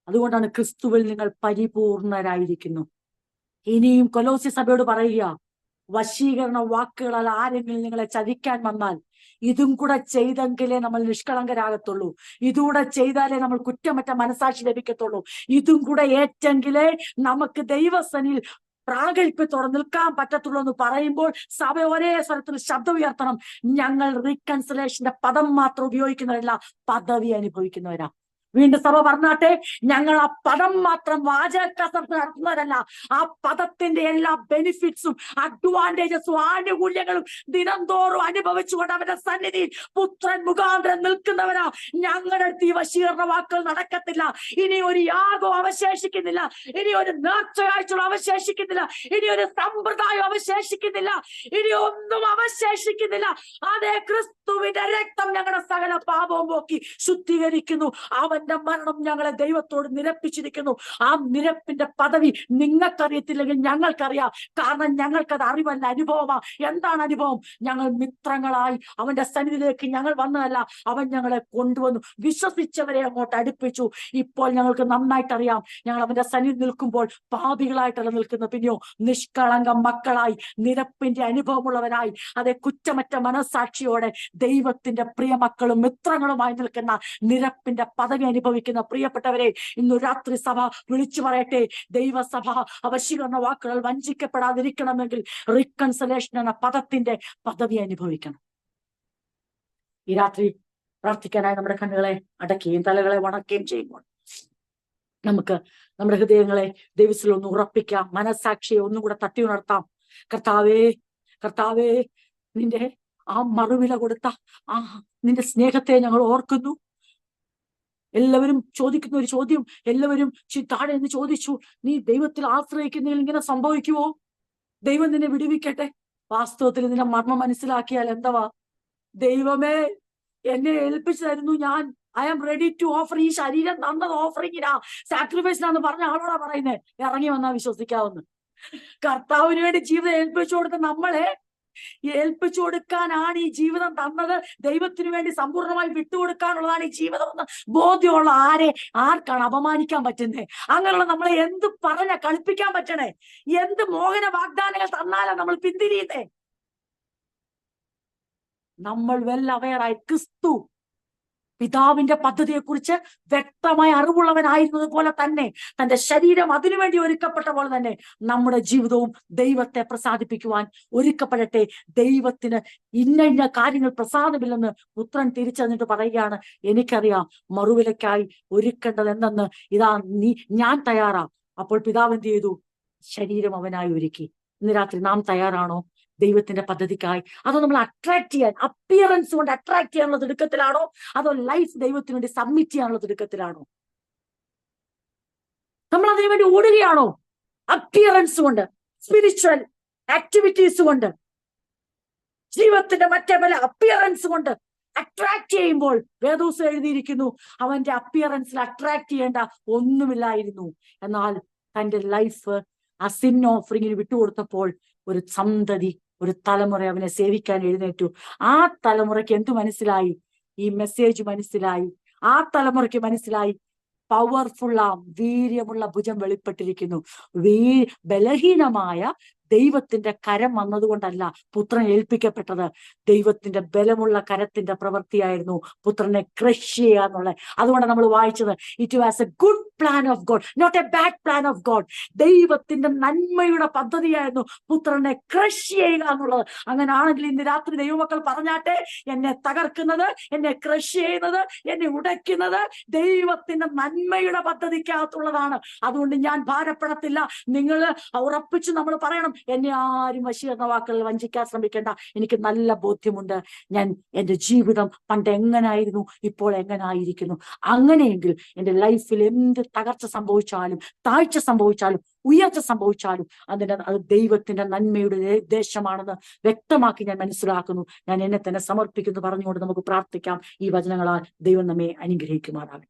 അതുകൊണ്ടാണ് ക്രിസ്തുവിൽ നിങ്ങൾ പരിപൂർണരായിരിക്കുന്നു. ഇനിയും കൊലോസ്യ സഭയോട് പറയുക, വശീകരണ വാക്കുകളാൽ ആരെങ്കിലും നിങ്ങളെ ചതിക്കാൻ വന്നാൽ ഇതും കൂടെ ചെയ്തെങ്കിലേ നമ്മൾ നിഷ്കളങ്കരാകത്തുള്ളൂ. ഇതുകൂടെ ചെയ്താലേ നമ്മൾ കുറ്റമറ്റ മനസാക്ഷി ലഭിക്കത്തുള്ളൂ. ഇതും കൂടെ ഏറ്റെങ്കിലേ നമുക്ക് ദൈവസന്നിധിയിൽ പ്രാഗൽഭ്യത്തോടെ നിൽക്കാൻ പറ്റത്തുള്ളൂ എന്ന് പറയുമ്പോൾ സഭ ഒരേ സ്വരത്തിൽ ശബ്ദം ഉയർത്തണം. ഞങ്ങൾ റീകൺസിലേഷന്റെ പദം മാത്രം ഉപയോഗിക്കുന്നവരല്ല, പദവി അനുഭവിക്കുന്നവരാ. വീണ്ടും സഭ പറഞ്ഞാട്ടെ, ഞങ്ങൾ ആ പദം മാത്രം വാചകക്കസർത്ത് നടത്തുന്നവരല്ല, ആ പദത്തിന്റെ എല്ലാ ബെനിഫിറ്റ്സും അഡ്വാൻറ്റേജസും ആനുകൂല്യങ്ങളും ദിനം തോറും അനുഭവിച്ചുകൊണ്ട് അവന്റെ സന്നിധിയിൽ പുത്രൻ മുഖാന്തരം നിൽക്കുന്നവരാ. ഞങ്ങളുടെ അടുത്ത് ഈ വശീകരണ വാക്കുകൾ നടക്കത്തില്ല. ഇനി ഒരു യാഗം അവശേഷിക്കുന്നില്ല, ഇനി ഒരു നേർച്ചയാഴ്ചകൾ അവശേഷിക്കുന്നില്ല, ഇനി ഒരു സമ്പ്രദായം അവശേഷിക്കുന്നില്ല, ഇനി ഒന്നും അവശേഷിക്കുന്നില്ല. അതേ ക്രിസ്തുവിന്റെ രക്തം ഞങ്ങളുടെ സകല പാപവും പോക്കി ശുദ്ധീകരിക്കുന്നു. അവന്റെ മരണം ഞങ്ങളെ ദൈവത്തോട് നിരപ്പിച്ചിരിക്കുന്നു. ആ നിരപ്പിന്റെ പദവി നിങ്ങൾക്കറിയത്തില്ലെങ്കിൽ ഞങ്ങൾക്കറിയാം. കാരണം ഞങ്ങൾക്കത് അറിവല്ല, അനുഭവമാ. എന്താണ് അനുഭവം? ഞങ്ങൾ മിത്രങ്ങളായി അവന്റെ സന്നിധിയിലേക്ക് ഞങ്ങൾ വന്നതല്ല, അവൻ ഞങ്ങളെ കൊണ്ടുവന്നു, വിശ്വസിച്ചവരെ അങ്ങോട്ട് അടുപ്പിച്ചു. ഇപ്പോൾ ഞങ്ങൾക്ക് നന്നായിട്ട് അറിയാം, ഞങ്ങൾ അവന്റെ സന്നിധി നിൽക്കുമ്പോൾ പാപികളായിട്ടല്ല നിൽക്കുന്നത്, പിന്നെയോ നിഷ്കളങ്ക മക്കളായി, നിരപ്പിന്റെ അനുഭവമുള്ളവരായി, അതേ കുറ്റമറ്റ മനസാക്ഷിയോടെ ദൈവത്തിന്റെ പ്രിയ മക്കളും മിത്രങ്ങളുമായി നിൽക്കുന്ന നിരപ്പിന്റെ പദവി അനുഭവിക്കുന്ന പ്രിയപ്പെട്ടവരെ, ഇന്നു രാത്രി സഭ വിളിച്ചു പറയട്ടെ, ദൈവസഭ അവശീകരണ വാക്കുകൾ വഞ്ചിക്കപ്പെടാതിരിക്കണമെങ്കിൽ റീകൺസിലേഷൻ എന്ന പദത്തിന്റെ പദവി അനുഭവിക്കണം. ഈ രാത്രി പ്രാർത്ഥിക്കാനായി നമ്മുടെ കണ്ണുകളെ അടക്കുകയും തലകളെ വണക്കുകയും ചെയ്യുമ്പോൾ നമുക്ക് നമ്മുടെ ഹൃദയങ്ങളെ ദൈവത്തിൽ ഒന്ന് ഉറപ്പിക്കാം, മനസാക്ഷിയെ ഒന്നും കൂടെ തട്ടി ഉണർത്താം. കർത്താവേ, നിന്റെ ആ മറുവില കൊടുത്ത ആ നിന്റെ സ്നേഹത്തെ ഞങ്ങൾ ഓർക്കുന്നു. എല്ലാവരും ചോദിക്കുന്ന ഒരു ചോദ്യം, എല്ലാവരും താഴെ എന്ന് ചോദിച്ചു, നീ ദൈവത്തിൽ ആശ്രയിക്കുന്നതിൽ ഇങ്ങനെ സംഭവിക്കുവോ? ദൈവം നിന്നെ വിടുവിക്കട്ടെ. വാസ്തവത്തിൽ നിന്റെ മർമ്മം മനസ്സിലാക്കിയാൽ എന്തവാ? ദൈവമേ, എന്നെ ഏൽപ്പിച്ചു തരുന്നു, ഞാൻ I am ready to offer. ഈ ശരീരം തന്നത് ഓഫറിങ്ങിനാ, സാക്രിഫൈസിനാന്ന് പറഞ്ഞ ആളോടാ പറയുന്നേ. ഇറങ്ങി വന്നാ വിശ്വസിക്കാവുന്ന കർത്താവിന് വേണ്ടി ജീവിതം ഏൽപ്പിച്ചു കൊടുത്ത നമ്മളെ ഏൽപ്പിച്ചു കൊടുക്കാനാണ് ഈ ജീവിതം തന്നത്, ദൈവത്തിനു വേണ്ടി സമ്പൂർണ്ണമായി വിട്ടുകൊടുക്കാനുള്ളതാണ് ഈ ജീവിതം എന്ന് ബോധ്യമുള്ള ആർക്കാണ് അപമാനിക്കാൻ പറ്റുന്നത്? അങ്ങനെയുള്ള നമ്മളെ എന്ത് പറഞ്ഞ കളിപ്പിക്കാൻ പറ്റണേ? എന്ത് മോഹന വാഗ്ദാനങ്ങൾ തന്നാലാണ് നമ്മൾ പിന്തിരിയുന്നേ? നമ്മൾ വെൽ അവെയറായി ക്രിസ്തു പിതാവിന്റെ പദ്ധതിയെക്കുറിച്ച് വ്യക്തമായ അറിവുള്ളവനായിരുന്നത് പോലെ തന്നെ, തന്റെ ശരീരം അതിനുവേണ്ടി ഒരുക്കപ്പെട്ട പോലെ തന്നെ നമ്മുടെ ജീവിതവും ദൈവത്തെ പ്രസാദിപ്പിക്കുവാൻ ഒരുക്കപ്പെടട്ടെ. ദൈവത്തിന് ഇന്ന കാര്യങ്ങൾ പ്രസാദമില്ലെന്ന് പുത്രൻ തിരിച്ചറിഞ്ഞിട്ട് പറയുകയാണ്, എനിക്കറിയാം മറുവിലക്കായി ഒരുക്കേണ്ടത് എന്തെന്ന്, ഇതാ ഞാൻ തയ്യാറാ. അപ്പോൾ പിതാവ് എന്ത് ചെയ്തു? ശരീരം അവനായി ഒരുക്കി. ഇന്ന് രാത്രി നാം തയ്യാറാണോ ദൈവത്തിന്റെ പദ്ധതിക്കായി? അതോ നമ്മൾ അട്രാക്ട് ചെയ്യാൻ, അപ്പിയറൻസ് കൊണ്ട് അട്രാക്ട് ചെയ്യാനുള്ള തിടുക്കത്തിലാണോ? അതോ ലൈഫ് ദൈവത്തിന് വേണ്ടി സബ്മിറ്റ് ചെയ്യാനുള്ള തിടുക്കത്തിലാണോ? നമ്മൾ അതിനു വേണ്ടി ഓടുകയാണോ? അപ്പിയറൻസ് കൊണ്ട്, സ്പിരിച്വൽ ആക്ടിവിറ്റീസ് കൊണ്ട്, ജീവിതത്തിന്റെ മറ്റേ പല അപ്പിയറൻസ് കൊണ്ട് അട്രാക്ട് ചെയ്യുമ്പോൾ വേദോസ് എഴുതിയിരിക്കുന്നു, അവന്റെ അപ്പിയറൻസിൽ അട്രാക്ട് ചെയ്യേണ്ട ഒന്നുമില്ലായിരുന്നു. എന്നാൽ തന്റെ ലൈഫ് ആ സിൻ ഓഫറിങ്ങിന് വിട്ടുകൊടുത്തപ്പോൾ ഒരു സന്തതി, ഒരു തലമുറ അവനെ സേവിക്കാൻ എഴുന്നേറ്റു. ആ തലമുറയ്ക്ക് എന്തു മനസ്സിലായി? ഈ മെസ്സേജ് മനസ്സിലായി. ആ തലമുറയ്ക്ക് മനസ്സിലായി, പവർഫുള്ള വീര്യമുള്ള ഭുജം വെളിപ്പെട്ടിരിക്കുന്നു. ബലഹീനമായ ദൈവത്തിന്റെ കരം വന്നതുകൊണ്ടല്ല പുത്രൻ ഏൽപ്പിക്കപ്പെട്ടത്, ദൈവത്തിന്റെ ബലമുള്ള കരത്തിന്റെ പ്രവൃത്തിയായിരുന്നു പുത്രനെ ക്രഷ് ചെയ്യുക എന്നുള്ളത്. അതുകൊണ്ട് നമ്മൾ വായിച്ചത്, it was a good plan of God, not a bad plan of God. ദൈവത്തിന്റെ നന്മയുടെ പദ്ധതിയായിരുന്നു പുത്രനെ ക്രഷ് ചെയ്യുക എന്നുള്ളത്. അങ്ങനാണെങ്കിൽ ഇന്ന് രാത്രി ദൈവമക്കൾ പറഞ്ഞാട്ടെ, എന്നെ തകർക്കുന്നത്, എന്നെ ക്രഷ് ചെയ്യുന്നത്, എന്നെ ഉടയ്ക്കുന്നത് ദൈവത്തിന്റെ നന്മയുടെ പദ്ധതിക്കകത്തുള്ളതാണ്. അതുകൊണ്ട് ഞാൻ ഭാരപ്പെടത്തില്ല. നിങ്ങൾ ഉറപ്പിച്ച് നമ്മൾ പറയണം, എന്നെ ആരും വശി എന്ന വാക്കുകൾ വഞ്ചിക്കാൻ ശ്രമിക്കേണ്ട. എനിക്ക് നല്ല ബോധ്യമുണ്ട്, ഞാൻ എന്റെ ജീവിതം പണ്ട് എങ്ങനായിരുന്നു, ഇപ്പോൾ എങ്ങനായിരിക്കുന്നു. അങ്ങനെയെങ്കിൽ എന്റെ ലൈഫിൽ എന്ത് തകർച്ച സംഭവിച്ചാലും, താഴ്ച സംഭവിച്ചാലും, ഉയർച്ച സംഭവിച്ചാലും അത് ദൈവത്തിന്റെ നന്മയുടെ ദേശമാണെന്ന് വ്യക്തമാക്കി ഞാൻ മനസ്സിലാക്കുന്നു. ഞാൻ എന്നെ തന്നെ സമർപ്പിക്കുന്നു പറഞ്ഞുകൊണ്ട് നമുക്ക് പ്രാർത്ഥിക്കാം. ഈ വചനങ്ങളാൽ ദൈവം നമ്മെ അനുഗ്രഹിക്കുമാറാകട്ടെ.